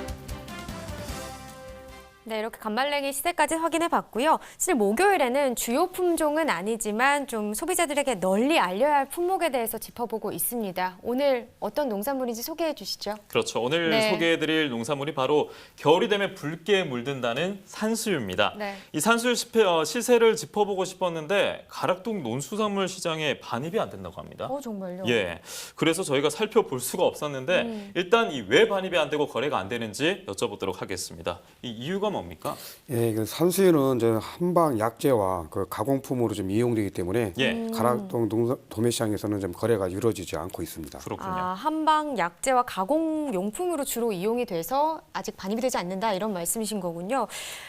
네, 이렇게 간말랭이 시세까지 확인해 봤고요. 사실 목요일에는 주요 품종은 아니지만 좀 소비자들에게 널리 알려야 할 품목에 대해서 짚어보고 있습니다. 오늘 어떤 농산물인지 소개해 주시죠. 그렇죠. 오늘 소개해드릴 농산물이 바로 겨울이 되면 붉게 물든다는 산수유입니다. 네. 이 산수유 시세를 짚어보고 싶었는데 가락동 농수산물 시장에 반입이 안 된다고 합니다. 정말요? 예. 그래서 저희가 살펴볼 수가 없었는데 일단 이 왜 반입이 안 되고 거래가 안 되는지 여쭤보도록 하겠습니다. 이 이유가 뭡니까? 예, 그 산수유는 저 한방 약재와 그 가공품으로 좀 이용되기 때문에 가락동 도매시장에서는 좀 거래가 이루어지지 않고 있습니다. 그렇군요. 한방 약재와 가공 용품으로 주로 이용이 돼서 아직 반입이 되지 않는다 이런 말씀이신 거군요.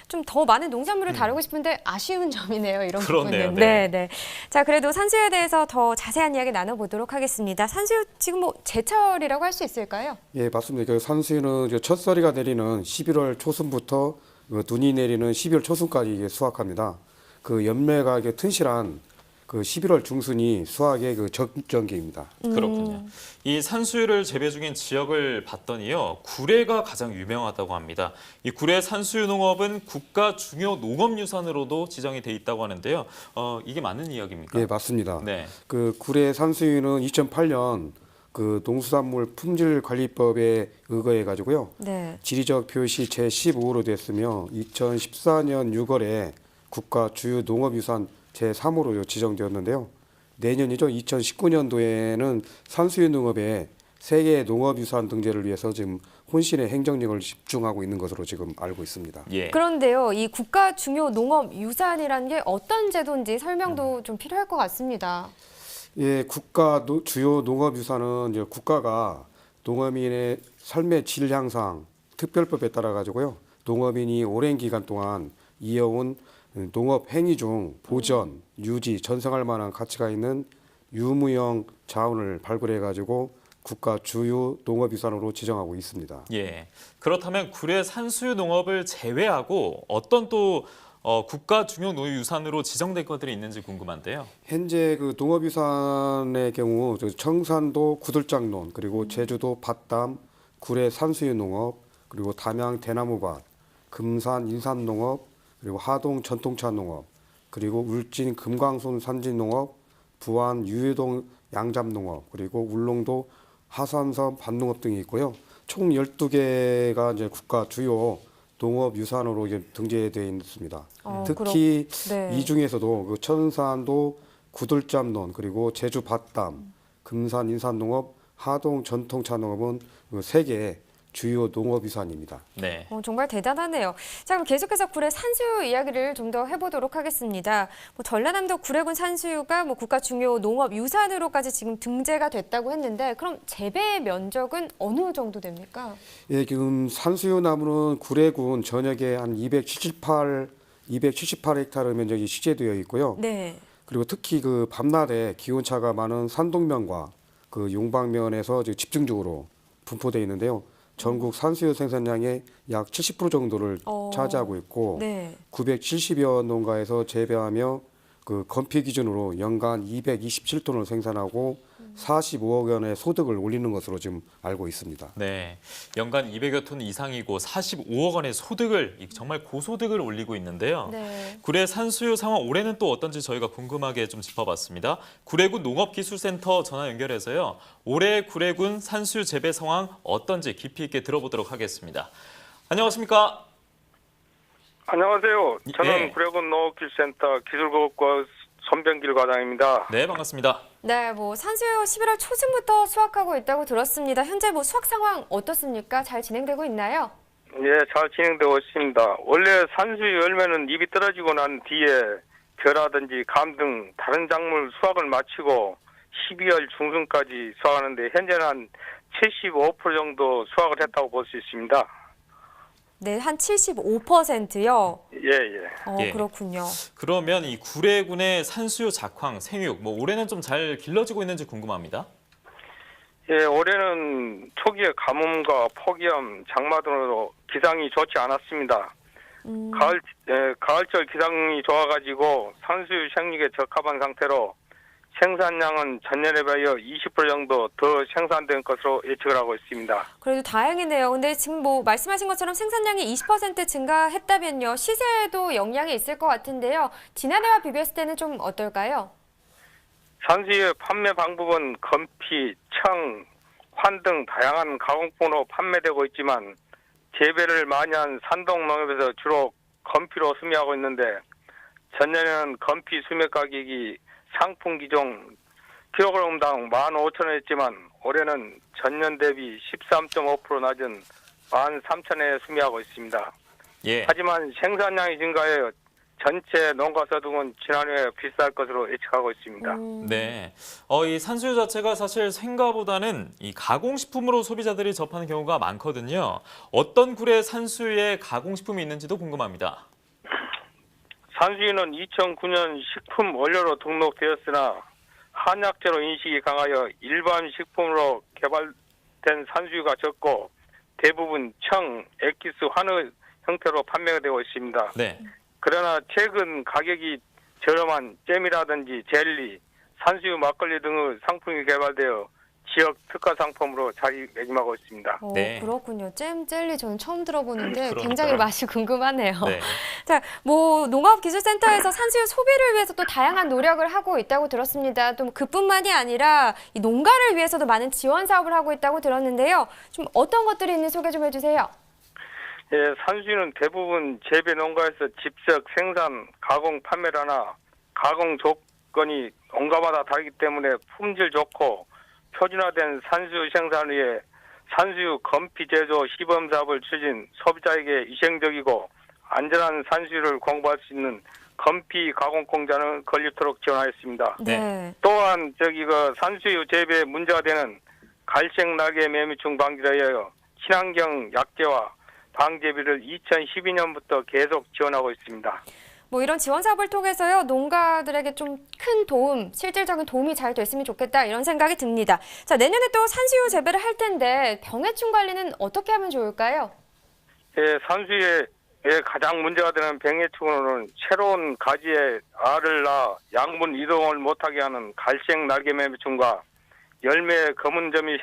좀 더 많은 농산물을 다루고 싶은데 아쉬운 점이네요. 이런 부분은. 네. 자, 그래도 산수유에 대해서 더 자세한 이야기 나눠보도록 하겠습니다. 산수유 지금 뭐 제철이라고 할 수 있을까요? 예, 맞습니다. 그 산수유는 첫서리가 내리는 11월 초순부터 눈이 내리는 12월 초순까지 수확합니다. 그 연매가 튼실한 그 11월 중순이 수확의 그 적정기입니다. 그렇군요. 이 산수유를 재배 중인 지역을 봤더니요, 구례가 가장 유명하다고 합니다. 이 구례 산수유 농업은 국가 중요 농업유산으로도 지정이 돼 있다고 하는데요. 이게 맞는 이야기입니까? 예, 맞습니다. 네. 그 구례 산수유는 2008년 그 농수산물 품질관리법에 의거해 가지고요. 지리적 표시 제15호로 됐으며 2014년 6월에 국가 주요 농업유산 제3호로 지정되었는데요. 내년이죠. 2019년도에는 산수유 농업에 세계 농업유산 등재를 위해서 지금 혼신의 행정력을 집중하고 있는 것으로 지금 알고 있습니다. 예. 그런데요, 이 국가 중요 농업유산이라는 게 어떤 제도인지 설명도 좀 필요할 것 같습니다. 예, 국가 주요 농업유산은 이제 국가가 농업인의 삶의 질 향상 특별법에 따라 가지고요. 농업인이 오랜 기간 동안 이어온 농업 행위 중 보전, 유지, 전승할 만한 가치가 있는 유무형 자원을 발굴해 가지고 국가 주요 농업유산으로 지정하고 있습니다. 예. 그렇다면 구례 산수유 농업을 제외하고 어떤 또 국가 중요 농업유산으로 지정된 것들이 있는지 궁금한데요. 현재 그 농업유산의 경우 청산도 구들장논, 그리고 제주도 밭담, 구례 산수유 농업, 그리고 담양 대나무밭, 금산 인삼농업, 그리고 하동 전통차 농업, 그리고 울진 금강손 산지농업, 부안 유해동 양잡농업, 그리고 울릉도 하산섬 밭농업 등이 있고요. 총 12개가 이제 국가 주요 농업유산으로 이제 등재되어 있습니다. 특히 이 중에서도 그 천산도 구들잠논, 그리고 제주 밭담, 금산 인삼농업, 하동 전통차 농업은 그 3개 주요 농업유산입니다. 네. 정말 대단하네요. 자, 그럼 계속해서 구례 산수유 이야기를 좀 더 해보도록 하겠습니다. 전라남도 구례군 산수유가 국가 중요 농업유산으로까지 지금 등재가 됐다고 했는데 그럼 재배 면적은 어느 정도 됩니까? 예, 지금 산수유 나무는 구례군 전역에 한 278헥타르 면적이 식재되어 있고요. 네. 그리고 특히 그 밤낮에 기온차가 많은 산동면과 그 용박면에서 집중적으로 분포되어 있는데요. 전국 산수유 생산량의 약 70% 정도를 차지하고 있고 970여 농가에서 재배하며 그 건피 기준으로 연간 227톤을 생산하고 45억 원의 소득을 올리는 것으로 지금 알고 있습니다. 네, 연간 200여 톤 이상이고 45억 원의 소득을 정말 고소득을 올리고 있는데요. 구례 산수유 상황 올해는 또 어떤지 저희가 궁금하게 좀 짚어봤습니다. 구례군 농업기술센터 전화 연결해서요. 올해 구례군 산수유 재배 상황 어떤지 깊이 있게 들어보도록 하겠습니다. 안녕하십니까? 안녕하세요. 저는 구례군 농업기술센터 기술교육과 손병길 과장입니다. 네, 반갑습니다. 네, 산수유 11월 초순부터 수확하고 있다고 들었습니다. 현재 수확 상황 어떻습니까? 잘 진행되고 있나요? 예, 잘 진행되고 있습니다. 원래 산수유 열매는 잎이 떨어지고 난 뒤에 벼라든지 감 등 다른 작물 수확을 마치고 12월 중순까지 수확하는데 현재는 한 75% 정도 수확을 했다고 볼 수 있습니다. 네, 한 75%요. 예. 예. 그렇군요. 그러면 이 구례군의 산수유, 작황, 생육 뭐 올해는 좀 잘 길러지고 있는지 궁금합니다. 예, 올해는 초기에 가뭄과 폭염, 장마 등으로 기상이 좋지 않았습니다. 가을철 기상이 좋아가지고 산수유 생육에 적합한 상태로 생산량은 전년에 비하여 20% 정도 더 생산된 것으로 예측을 하고 있습니다. 그래도 다행이네요. 근데 지금 뭐 말씀하신 것처럼 생산량이 20% 증가했다면요. 시세에도 영향이 있을 것 같은데요. 지난해와 비교했을 때는 좀 어떨까요? 산수유의 판매 방법은 건피, 청, 환 등 다양한 가공품으로 판매되고 있지만 재배를 많이 한 산동 농협에서 주로 건피로 수매하고 있는데 전년에는 건피 수매 가격이 상품 기종 킬로그램당 15,000원이었지만 올해는 전년 대비 13.5% 낮은 13,000원에 수매하고 있습니다. 예. 하지만 생산량이 증가해 전체 농가소득은 지난해에 비쌀 것으로 예측하고 있습니다. 네, 이 산수유 자체가 사실 생과보다는 이 가공식품으로 소비자들이 접하는 경우가 많거든요. 어떤 굴의 산수유에 가공식품이 있는지도 궁금합니다. 산수유는 2009년 식품 원료로 등록되었으나 한약재로 인식이 강하여 일반 식품으로 개발된 산수유가 적고 대부분 청, 액기스, 환의 형태로 판매가 되고 있습니다. 네. 그러나 최근 가격이 저렴한 잼이라든지 젤리, 산수유 막걸리 등의 상품이 개발되어 지역 특화 상품으로 자리매김하고 있습니다. 네. 그렇군요. 잼, 젤리 저는 처음 들어보는데 그러니까요. 굉장히 맛이 궁금하네요. 네. 자, 뭐 농업기술센터에서 산수유 소비를 위해서 또 다양한 노력을 하고 있다고 들었습니다. 또 그뿐만이 아니라 이 농가를 위해서도 많은 지원 사업을 하고 있다고 들었는데요. 좀 어떤 것들이 있는지 소개 좀 해주세요. 예, 산수유는 대부분 재배 농가에서 직접 생산, 가공, 판매를 하나 가공 조건이 농가마다 다르기 때문에 품질 좋고 표준화된 산수유 생산을 위해 산수유 건피 제조 시범 사업을 추진 소비자에게 위생적이고 안전한 산수유를 공부할 수 있는 건피 가공 공장을 건립토록 지원하였습니다. 네. 또한 산수유 재배에 문제가 되는 갈색 날개 매미충 방지를 위하여 친환경 약재와 방제비를 2012년부터 계속 지원하고 있습니다. 뭐 이런 지원 사업을 통해서요, 농가들에게 좀 큰 도움, 실질적인 도움이 잘 됐으면 좋겠다 이런 생각이 듭니다. 자, 내년에 또 산수유 재배를 할 텐데 병해충 관리는 어떻게 하면 좋을까요? 예, 산수유에 가장 문제가 되는 병해충으로는 새로운 가지에 알을 낳아 양분 이동을 못하게 하는 갈색 날개매미충과 열매에 검은 점이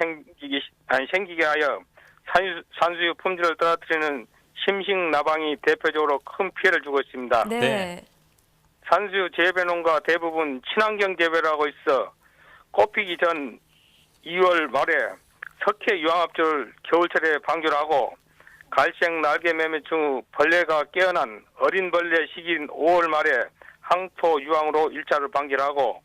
생기게 하여 산수유 품질을 떨어뜨리는 심식나방이 대표적으로 큰 피해를 주고 있습니다. 네. 산수유 재배 농가 대부분 친환경 재배를 하고 있어 꽃피기 전 2월 말에 석회 유황합조를 겨울철에 방조하고 갈색 날개매미충 벌레가 깨어난 어린 벌레 시기인 5월 말에 항토 유황으로 1차를 방지하고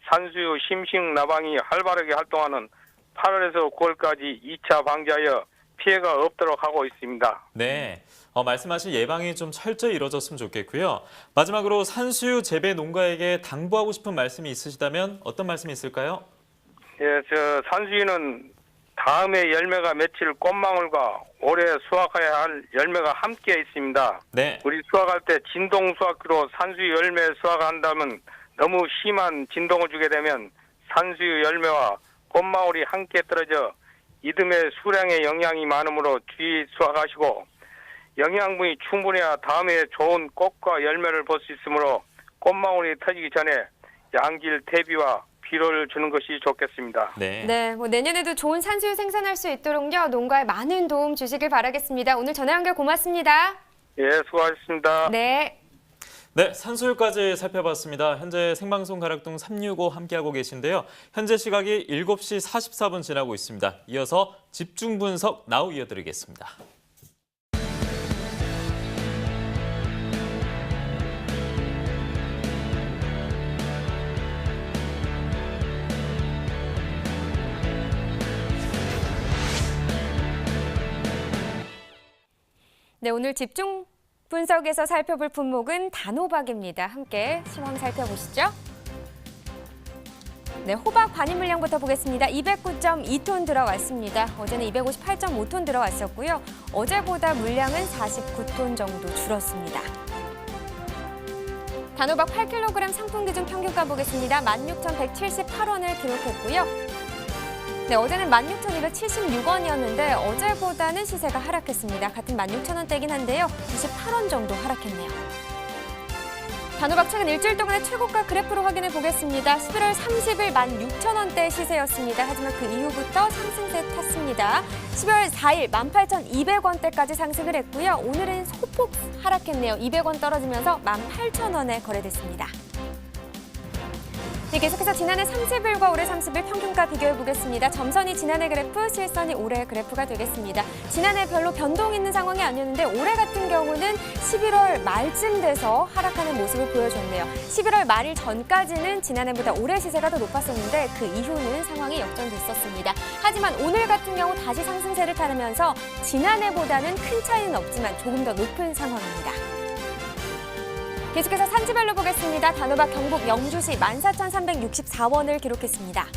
산수유 심식나방이 활발하게 활동하는 8월에서 9월까지 2차 방지하여 피해가 없도록 하고 있습니다. 네, 말씀하신 예방이 좀 철저히 이루어졌으면 좋겠고요. 마지막으로 산수유 재배 농가에게 당부하고 싶은 말씀이 있으시다면 어떤 말씀이 있을까요? 예, 산수유는 다음에 열매가 맺힐 꽃망울과 올해 수확해야 할 열매가 함께 있습니다. 네. 우리 수확할 때 진동 수확기로 산수유 열매 수확한다면 너무 심한 진동을 주게 되면 산수유 열매와 꽃망울이 함께 떨어져 이듬해 수량의 영양이 많으므로 주의 수확하시고 영양분이 충분해야 다음에 좋은 꽃과 열매를 볼 수 있으므로 꽃망울이 터지기 전에 양질 대비와 비료를 주는 것이 좋겠습니다. 네, 뭐 내년에도 좋은 산수유 생산할 수 있도록요, 농가에 많은 도움 주시길 바라겠습니다. 오늘 전화 연결 고맙습니다. 예, 수고하셨습니다. 네. 네, 산수유까지 살펴봤습니다. 현재 생방송 가락동 365 함께하고 계신데요. 현재 시각이 7시 44분 지나고 있습니다. 이어서 집중 분석 나우 이어드리겠습니다. 네, 오늘 집중 분석에서 살펴볼 품목은 단호박입니다. 함께 시황 살펴보시죠. 네, 호박 반입 물량부터 보겠습니다. 209.2톤 들어왔습니다. 어제는 258.5톤 들어왔었고요. 어제보다 물량은 49톤 정도 줄었습니다. 단호박 8kg 상품 기준 평균가 보겠습니다. 16,178원을 기록했고요. 네, 어제는 16,276원이었는데 어제보다는 시세가 하락했습니다. 같은 16,000원대이긴 한데요. 98원 정도 하락했네요. 단호박 최근 일주일 동안의 최고가 그래프로 확인해 보겠습니다. 11월 30일 16,000원대 시세였습니다. 하지만 그 이후부터 상승세 탔습니다. 12월 4일 18,200원대까지 상승을 했고요. 오늘은 소폭 하락했네요. 200원 떨어지면서 18,000원에 거래됐습니다. 네, 계속해서 지난해 30일과 올해 30일 평균가 비교해 보겠습니다. 점선이 지난해 그래프, 실선이 올해 그래프가 되겠습니다. 지난해 별로 변동 있는 상황이 아니었는데 올해 같은 경우는 11월 말쯤 돼서 하락하는 모습을 보여줬네요. 11월 말일 전까지는 지난해보다 올해 시세가 더 높았었는데 그 이후는 상황이 역전됐었습니다. 하지만 오늘 같은 경우 다시 상승세를 타면서 지난해보다는 큰 차이는 없지만 조금 더 높은 상황입니다. 계속해서 산지별로 보겠습니다. 단호박 경북 영주시 14,364원을 기록했습니다.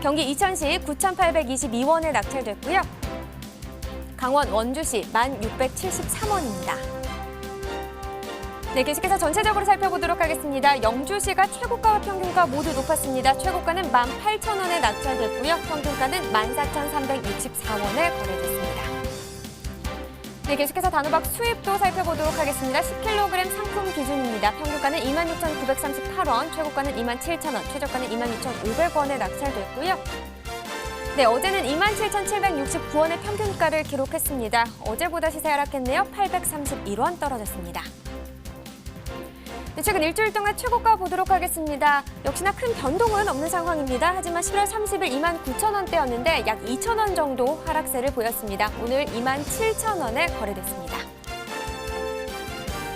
경기 이천시 9,822원에 낙찰됐고요. 강원 원주시 1,673원입니다. 네, 계속해서 전체적으로 살펴보도록 하겠습니다. 영주시가 최고가와 평균가 모두 높았습니다. 최고가는 18,000원에 낙찰됐고요. 평균가는 14,364원에 거래됐습니다. 네, 계속해서 단호박 수입도 살펴보도록 하겠습니다. 10kg 상품 기준입니다. 평균가는 26,938원, 최고가는 27,000원, 최저가는 26,500원에 낙찰됐고요. 네, 어제는 27,769원의 평균가를 기록했습니다. 어제보다 시세 하락했네요. 831원 떨어졌습니다. 네, 최근 일주일 동안 최고가 보도록 하겠습니다. 역시나 큰 변동은 없는 상황입니다. 하지만 11월 30일 29,000원대였는데 약 2,000원 정도 하락세를 보였습니다. 오늘 27,000원에 거래됐습니다.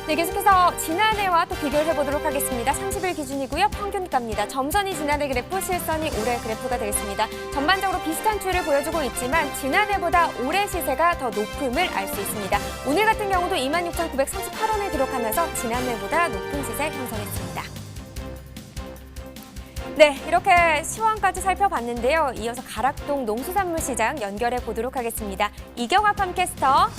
네, 계속해서 지난해와 또 비교를 해보도록 하겠습니다. 30일 기준이고요. 평균가입니다. 점선이 지난해 그래프, 실선이 올해 그래프가 되겠습니다. 전반적으로 비슷한 추이를 보여주고 있지만 지난해보다 올해 시세가 더 높음을 알 수 있습니다. 오늘 같은 경우도 26,938원을 기록하면서 지난해보다 높은 시세 형성했습니다. 네, 이렇게 시황까지 살펴봤는데요. 이어서 가락동 농수산물시장 연결해 보도록 하겠습니다. 이경화 팜캐스터.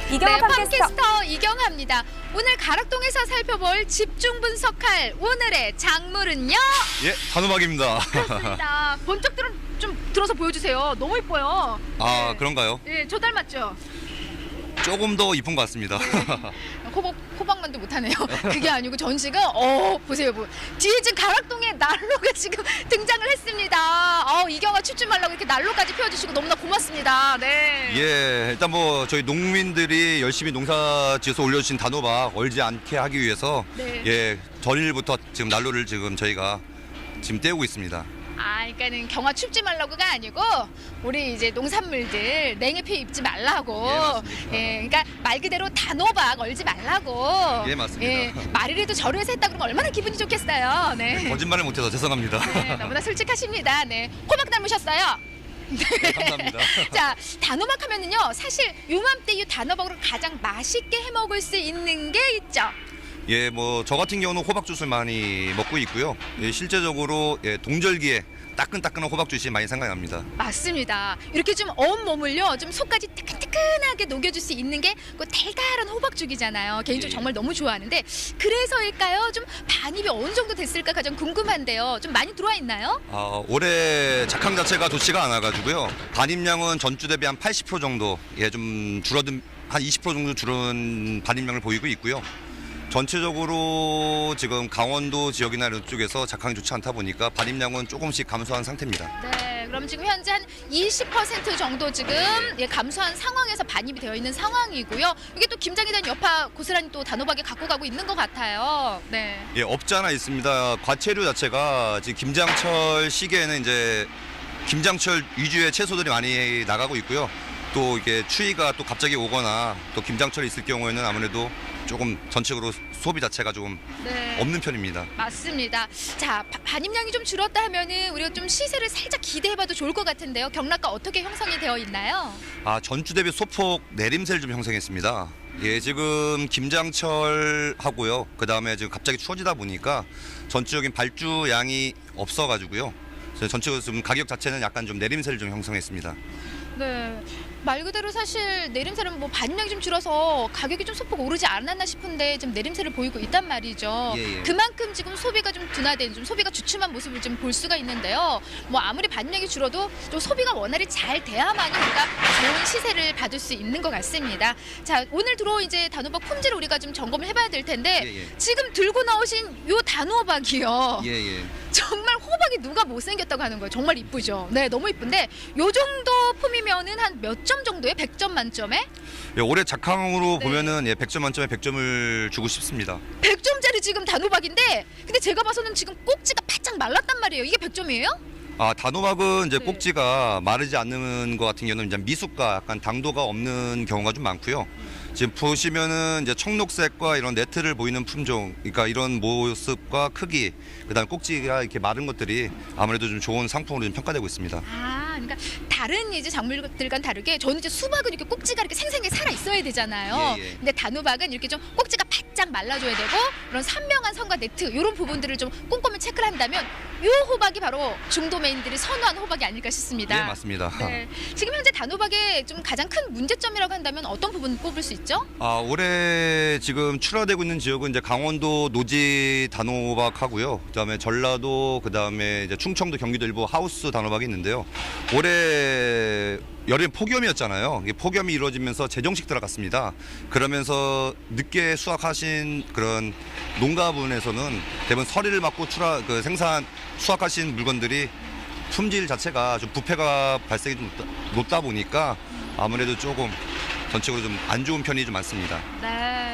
이경화 팜캐스터 이경화입니다. 오늘 가락동에서 살펴볼 집중 분석할 오늘의 작물은요? 예, 단호박입니다. 그렇습니다. 번쩍 좀 들어서 보여주세요. 너무 예뻐요. 아, 네. 그런가요? 네, 저 닮았죠? 조금 더 이쁜 것 같습니다. 호박만도 못하네요. 그게 아니고 전시가 보세요. 뒤에 지금 가락동에 난로가 지금 등장을 했습니다. 이경아 춥지 말라고 이렇게 난로까지 피워주시고 너무나 고맙습니다. 네. 예, 일단 뭐 저희 농민들이 열심히 농사 지어서 올려주신 단호박 얼지 않게 하기 위해서 네. 예, 전일부터 지금 난로를 지금 떼우고 있습니다. 그러니까는 경화 춥지 말라고가 아니고 우리 이제 농산물들 냉해피 입지 말라고. 예, 맞습니다. 예, 그러니까 말 그대로 단호박 얼지 말라고. 예, 맞습니다. 예, 말이라도 절여서 했다 그러면 얼마나 기분이 좋겠어요. 네. 거짓말을 못해서 죄송합니다. 네, 너무나 솔직하십니다. 네, 호박 닮으셨어요. 네, 감사합니다. 자, 단호박 하면은요, 사실 요맘때 이 단호박으로 가장 맛있게 해 먹을 수 있는 게 있죠. 예, 뭐 저 같은 경우는 호박 주스를 많이 먹고 있고요. 예, 실제적으로 동절기에 따끈따끈한 호박 주스 많이 생각납니다. 맞습니다. 이렇게 좀 온몸을요, 좀 속까지 뜨끈뜨끈하게 녹여줄 수 있는 게 그 달달한 호박죽이잖아요. 개인적으로 정말 너무 좋아하는데 그래서일까요? 좀 반입이 어느 정도 됐을까 가장 궁금한데요. 좀 많이 들어와 있나요? 올해 작황 자체가 좋지가 않아가지고요. 반입량은 전주 대비 한 80% 정도, 좀 줄어든 한 20% 정도 줄은 반입량을 보이고 있고요. 전체적으로 지금 강원도 지역이나 이런 쪽에서 작황이 좋지 않다 보니까 반입량은 조금씩 감소한 상태입니다. 네, 그럼 지금 현재 한 20% 정도 지금 감소한 상황에서 반입이 되어 있는 상황이고요. 이게 또 김장에 대한 여파 고스란히 또 단호박에 갖고 가고 있는 것 같아요. 네. 예, 없지 않아 있습니다. 과채류 자체가 지금 김장철 시기에는 이제 김장철 위주의 채소들이 많이 나가고 있고요. 또 이게 추위가 또 갑자기 오거나 또 김장철이 있을 경우에는 아무래도 조금 전체적으로 소비 자체가 조금 없는 편입니다. 맞습니다. 자, 반입량이 좀 줄었다 하면은 우리가 좀 시세를 살짝 기대해봐도 좋을 것 같은데요. 경락가 어떻게 형성이 되어 있나요? 전주 대비 소폭 내림세를 좀 형성했습니다. 예, 지금 김장철하고요. 그다음에 지금 갑자기 추워지다 보니까 전체적인 발주 양이 없어가지고요. 전체적으로 좀 가격 자체는 약간 좀 내림세를 좀 형성했습니다. 네. 말 그대로 사실 내림세는 뭐 반영이 좀 줄어서 가격이 좀 소폭 오르지 않았나 싶은데 좀 내림세를 보이고 있단 말이죠. 예. 그만큼 지금 소비가 좀 둔화된, 좀 소비가 주춤한 모습을 좀 볼 수가 있는데요. 뭐 아무리 반영이 줄어도 좀 소비가 원활히 잘 돼야만이 우리가 좋은 시세를 받을 수 있는 것 같습니다. 자, 오늘 들어온 이제 단호박 품질을 우리가 좀 점검을 해봐야 될 텐데 지금 들고 나오신 요 단호박이요. 예. 정말 호박이 누가 못생겼다고 하는 거예요. 정말 이쁘죠. 네, 너무 이쁜데 요 정도 품이면은 한 몇 점 정도에 100점 만점에? 예, 올해 작황으로 보면은 예, 100점 만점에 100점을 주고 싶습니다. 100점짜리 지금 단호박인데 근데 제가 봐서는 지금 꼭지가 바짝 말랐단 말이에요. 이게 100점이에요? 아, 단호박은 이제 네. 꼭지가 마르지 않는 것 같은 경우는 이제 미숙과 약간 당도가 없는 경우가 좀 많고요. 지금 보시면은 이제 청록색과 이런 네트를 보이는 품종, 그러니까 이런 모습과 크기, 그다음 꼭지가 이렇게 마른 것들이 아무래도 좀 좋은 상품으로 좀 평가되고 있습니다. 아, 그러니까 다른 이제 작물들과는 다르게 저는 이제 수박은 이렇게 꼭지가 이렇게 생생하게 살아 있어야 되잖아요. 예. 근데 단호박은 이렇게 좀 꼭지가 바짝 말라줘야 되고 그런 선명한 선과 네트 이런 부분들을 좀 꼼꼼히 체크를 한다면 이 호박이 바로 중도메인들이 선호하는 호박이 아닐까 싶습니다. 예, 맞습니다. 네. 지금 현재 단호박의 좀 가장 큰 문제점이라고 한다면 어떤 부분 꼽을 수 있죠? 아, 올해 지금 출하되고 있는 지역은 이제 강원도 노지 단호박하고요. 그다음에 전라도, 그다음에 이제 충청도, 경기도 일부 하우스 단호박이 있는데요. 올해 여름 폭염이었잖아요. 이게 폭염이 이루어지면서 제정식 들어갔습니다. 그러면서 늦게 수확하신 그런 농가분에서는 대부분 서리를 맞고 수확하신 물건들이 품질 자체가 좀 부패가 발생이 좀 높다 보니까 아무래도 조금 전체적으로 좀 안 좋은 편이 좀 많습니다. 네.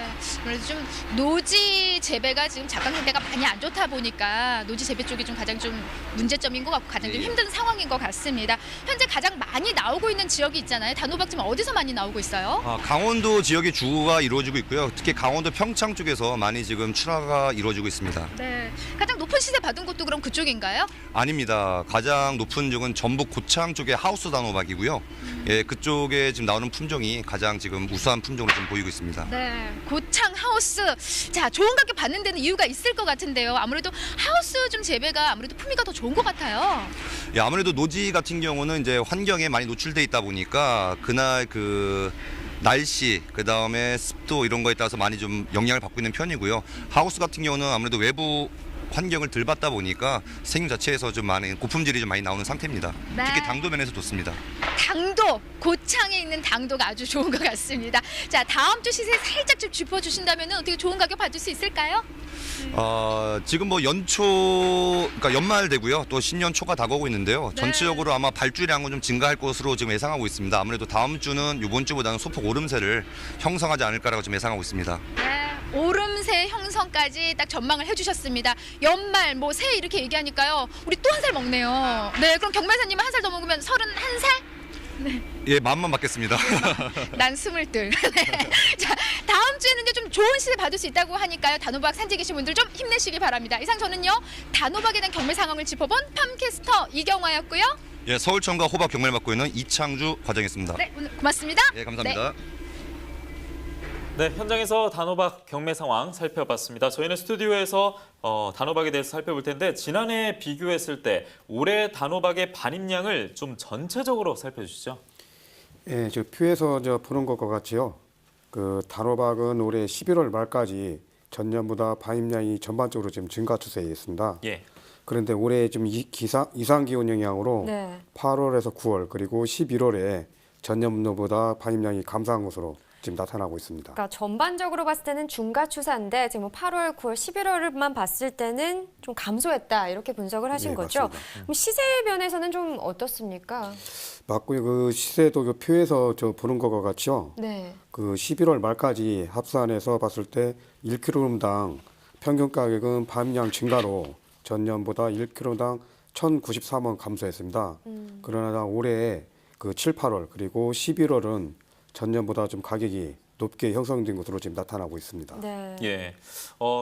그래서 좀 노지 재배가 지금 작황 상태가 많이 안 좋다 보니까 노지 재배 쪽이 좀 가장 좀 문제점인 것 같고 가장 좀 힘든 상황인 것 같습니다. 현재 가장 많이 나오고 있는 지역이 있잖아요. 단호박 지금 어디서 많이 나오고 있어요? 아, 강원도 지역이 주가 이루어지고 있고요. 특히 강원도 평창 쪽에서 많이 지금 출하가 이루어지고 있습니다. 네. 가장 높은 시세 받은 곳도 그럼 그쪽인가요? 아닙니다. 가장 높은 지역은 전북 고창 쪽의 하우스 단호박이고요. 예, 그쪽에 지금 나오는 품종이 가장 지금 우수한 품종으로 좀 보이고 있습니다. 네. 고창 하우스. 자, 좋은 가격 받는 데는 이유가 있을 것 같은데요. 아무래도 하우스 좀 재배가 아무래도 품위가 더 좋은 것 같아요. 예, 아무래도 노지 같은 경우는 이제 환경에 많이 노출돼 있다 보니까 그날 그 날씨, 그 다음에 습도 이런 거에 따라서 많이 좀 영향을 받고 있는 편이고요. 하우스 같은 경우는 아무래도 외부 환경을 덜 받다 보니까 생육 자체에서 좀 많은 고품질이 좀 많이 나오는 상태입니다. 네. 특히 당도 면에서 좋습니다. 당도, 고창에 있는 당도가 아주 좋은 것 같습니다. 자, 다음 주 시세 살짝 좀 짚어주신다면 어떻게 좋은 가격 받을 수 있을까요? 지금 뭐 연초, 그러니까 연말 되고요. 또 신년 초가 다가오고 있는데요. 네. 전체적으로 아마 발주량은 좀 증가할 것으로 지금 예상하고 있습니다. 아무래도 다음 주는 이번 주보다는 소폭 오름세를 형성하지 않을까라고 좀 예상하고 있습니다. 네, 오름세 형성까지 딱 전망을 해주셨습니다. 연말, 뭐 새해 이렇게 얘기하니까요. 우리 또 한 살 먹네요. 네, 그럼 경매사님은 한 살 더 먹으면 31살? 네. 예, 마음만 받겠습니다. 난 22. 네. 자, 다음 주에는 이제 좀 좋은 시세 받을 수 있다고 하니까요. 단호박 산지에 계신 분들 좀 힘내시기 바랍니다. 이상 저는요, 단호박에 대한 경매 상황을 짚어본 팜캐스터 이경화였고요. 예, 서울청과 호박 경매를 맡고 있는 이창주 과장이었습니다. 네, 오늘 고맙습니다. 예, 감사합니다. 네, 현장에서 단호박 경매 상황 살펴봤습니다. 저희는 스튜디오에서 단호박에 대해서 살펴볼 텐데 지난해 비교했을 때 올해 단호박의 반입량을 좀 전체적으로 살펴주시죠. 예, 저 표에서 보는 것과 같이요. 그 단호박은 올해 11월 말까지 전년보다 반입량이 전반적으로 지금 증가 추세에 있습니다. 예. 그런데 올해 좀 이상 기온 영향으로 네. 8월에서 9월 그리고 11월에 전년보다 반입량이 감소한 것으로 지금 나타나고 있습니다. 그러니까 전반적으로 봤을 때는 중가 추세인데 지금 8월, 9월, 11월만 봤을 때는 좀 감소했다 이렇게 분석을 하신 네, 거죠. 맞습니다. 그럼 시세 면에서는 좀 어떻습니까? 맞고요. 그 시세도 그 표에서 보는 것과 같이요. 네. 그 11월 말까지 합산해서 봤을 때 1kg당 평균 가격은 반입량 증가로 전년보다 1kg당 1,093원 감소했습니다. 그러나 올해 그 7, 8월 그리고 11월은 전년보다 좀 가격이 높게 형성된 것으로 지금 나타나고 있습니다. 네. 예,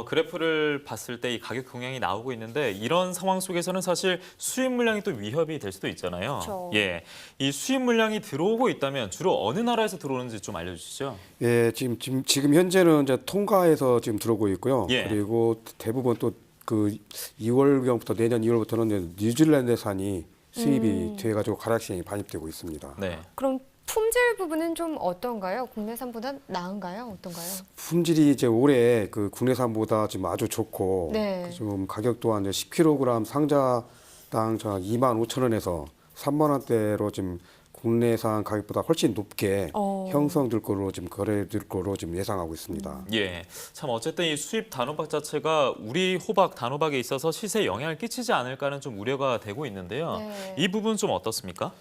그래프를 봤을 때 이 가격 동향이 나오고 있는데 이런 상황 속에서는 사실 수입 물량이 또 위협이 될 수도 있잖아요. 그렇죠. 예, 이 수입 물량이 들어오고 있다면 주로 어느 나라에서 들어오는지 좀 알려주시죠. 예, 지금 현재는 이제 통가에서 지금 들어오고 있고요. 예. 그리고 대부분 또 그 2월경부터 내년 2월부터는 뉴질랜드산이 수입이 돼가지고 가락시장에 반입되고 있습니다. 네. 그럼 품질 부분은 좀 어떤가요? 국내산보다 나은가요? 어떤가요? 품질이 이제 올해 그 국내산보다 지금 아주 좋고 네. 좀 가격 또한 이제 10kg 상자당 25,000원에서 3만 원대로 지금 국내산 가격보다 훨씬 높게 형성될 거로 지금 거래될 거로 지금 예상하고 있습니다. 예, 참 어쨌든 이 수입 단호박 자체가 우리 호박 단호박에 있어서 시세에 영향을 끼치지 않을까는 좀 우려가 되고 있는데요. 네. 이 부분 좀 어떻습니까?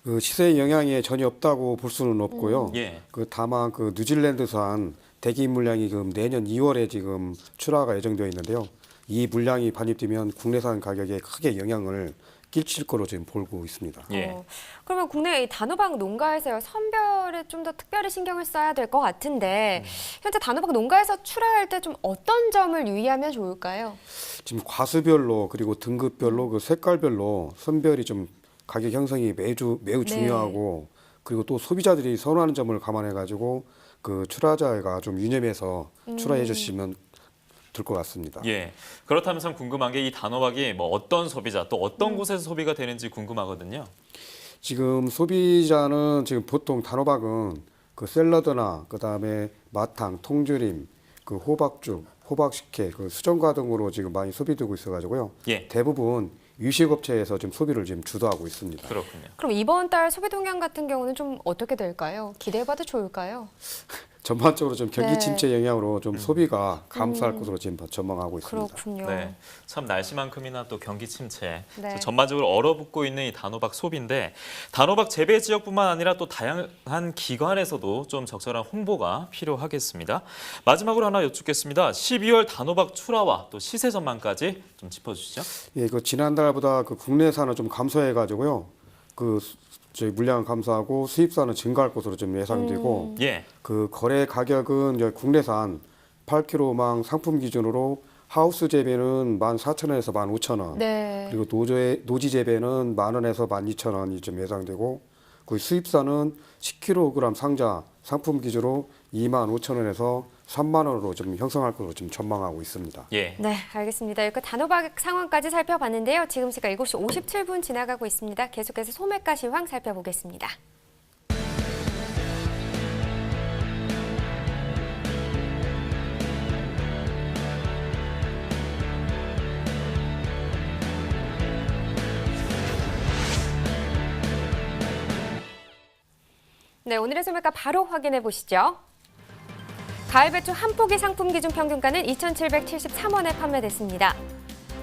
그 시세 영향이 전혀 없다고 볼 수는 없고요. 예. 그 다만 그 뉴질랜드산 대기 물량이 지금 내년 2월에 지금 출하가 예정되어 있는데요. 이 물량이 반입되면 국내산 가격에 크게 영향을 끼칠 거로 지금 보고 있습니다. 예. 그러면 국내 이 단호박 농가에서요 선별에 좀 더 특별히 신경을 써야 될 것 같은데 현재 단호박 농가에서 출하할 때 좀 어떤 점을 유의하면 좋을까요? 지금 과수별로 그리고 등급별로 그 색깔별로 선별이 좀 가격 형성이 매우 중요하고 그리고 또 소비자들이 선호하는 점을 감안해 가지고 그 출하자가 좀 유념해서 출하해 주시면 될 것 같습니다. 예. 그렇다면 참 궁금한 게 이 단호박이 뭐 어떤 소비자 또 어떤 곳에서 소비가 되는지 궁금하거든요. 지금 소비자는 지금 보통 단호박은 그 샐러드나 그다음에 마탕, 통조림, 그 호박죽, 호박식혜, 그 수정과 등으로 지금 많이 소비되고 있어가지고요. 예. 대부분 유식업체에서 지금 소비를 지금 주도하고 있습니다. 그렇군요. 그럼 이번 달 소비 동향 같은 경우는 좀 어떻게 될까요? 기대해봐도 좋을까요? 전반적으로 좀 경기 네. 침체 영향으로 좀 소비가 감소할 것으로 지금 전망하고 있습니다. 그렇군요. 네, 참 날씨만큼이나 또 경기 침체, 네. 전반적으로 얼어붙고 있는 이 단호박 소비인데 단호박 재배 지역뿐만 아니라 또 다양한 기관에서도 좀 적절한 홍보가 필요하겠습니다. 마지막으로 하나 여쭙겠습니다. 12월 단호박 출하와 또 시세 전망까지 좀 짚어주시죠. 예, 그 지난달보다 그 국내산은 좀 감소해가지고요. 그 저희 물량은 감소하고 수입산은 증가할 것으로 좀 예상되고 예. 그 거래 가격은 이제 국내산 8kg망 상품 기준으로 하우스 재배는 14,000원에서 15,000원. 네. 그리고 노지 재배는 10,000원에서 12,000원이 좀 예상되고 그 수입산은 10kg 상자 상품 기준으로 25,000원에서 3만 원으로 좀 형성할 것으로 지금 전망하고 있습니다. 예. 네, 알겠습니다. 이렇게 단호박 상황까지 살펴봤는데요. 지금 시각 7시 57분 지나가고 있습니다. 계속해서 소매가 시황 살펴보겠습니다. 네, 오늘의 소매가 바로 확인해 보시죠. 가을 배추 한 포기 상품 기준 평균가는 2,773원에 판매됐습니다.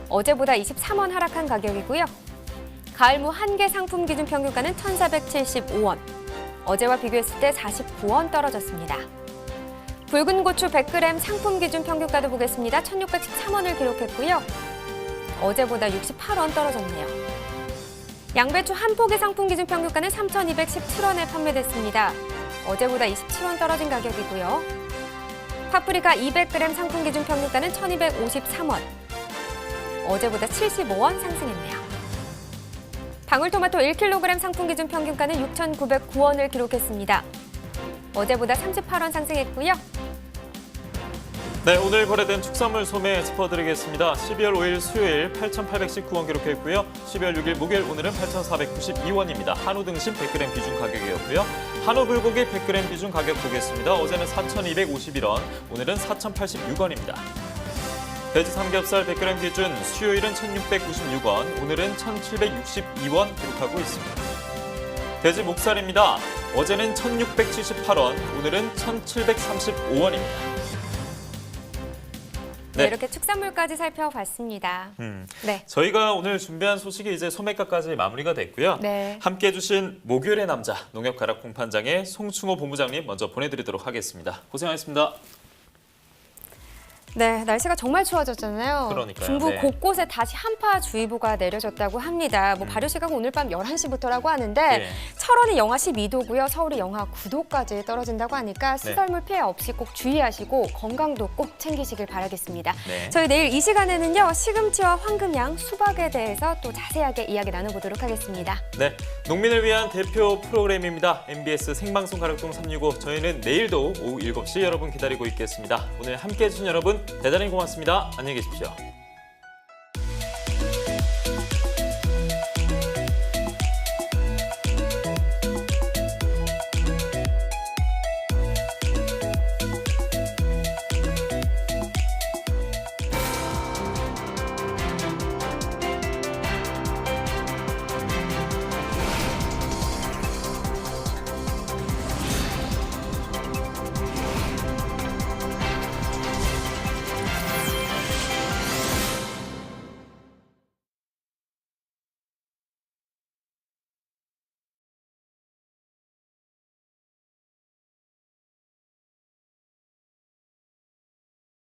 어제보다 23원 하락한 가격이고요. 가을무 한 개 상품 기준 평균가는 1,475원. 어제와 비교했을 때 49원 떨어졌습니다. 붉은 고추 100g 상품 기준 평균가도 보겠습니다. 1,613원을 기록했고요. 어제보다 68원 떨어졌네요. 양배추 한 포기 상품 기준 평균가는 3,217원에 판매됐습니다. 어제보다 27원 떨어진 가격이고요. 파프리카 200g 상품 기준 평균가는 1,253원. 어제보다 75원 상승했네요. 방울토마토 1kg 상품 기준 평균가는 6,909원을 기록했습니다. 어제보다 38원 상승했고요. 네, 오늘 거래된 축산물 소매 짚어드리겠습니다. 12월 5일 수요일 8,819원 기록했고요. 12월 6일 목요일 오늘은 8,492원입니다. 한우 등심 100g 기준 가격이었고요. 한우 불고기 100g 기준 가격 보겠습니다. 어제는 4,251원, 오늘은 4,086원입니다. 돼지 삼겹살 100g 기준 수요일은 1,696원, 오늘은 1,762원 기록하고 있습니다. 돼지 목살입니다. 어제는 1,678원, 오늘은 1,735원입니다. 네, 이렇게 축산물까지 살펴봤습니다. 네. 저희가 오늘 준비한 소식이 이제 소매가까지 마무리가 됐고요. 네. 함께해 주신 목요일의 남자 농협가락 공판장의 송충호 본부장님 먼저 보내드리도록 하겠습니다. 고생하셨습니다. 네, 날씨가 정말 추워졌잖아요. 그러니까요. 중부 네. 곳곳에 다시 한파주의보가 내려졌다고 합니다. 발효 시각은 오늘 밤 11시부터라고 하는데 네. 철원이 영하 12도고요. 서울이 영하 9도까지 떨어진다고 하니까 시설물 피해 없이 꼭 주의하시고 건강도 꼭 챙기시길 바라겠습니다. 네. 저희 내일 이 시간에는요. 시금치와 황금향, 수박에 대해서 또 자세하게 이야기 나눠보도록 하겠습니다. 네, 농민을 위한 대표 프로그램입니다. MBS 생방송 가락동 365. 저희는 내일도 오후 7시 여러분 기다리고 있겠습니다. 오늘 함께해 주신 여러분 대단히 고맙습니다. 안녕히 계십시오.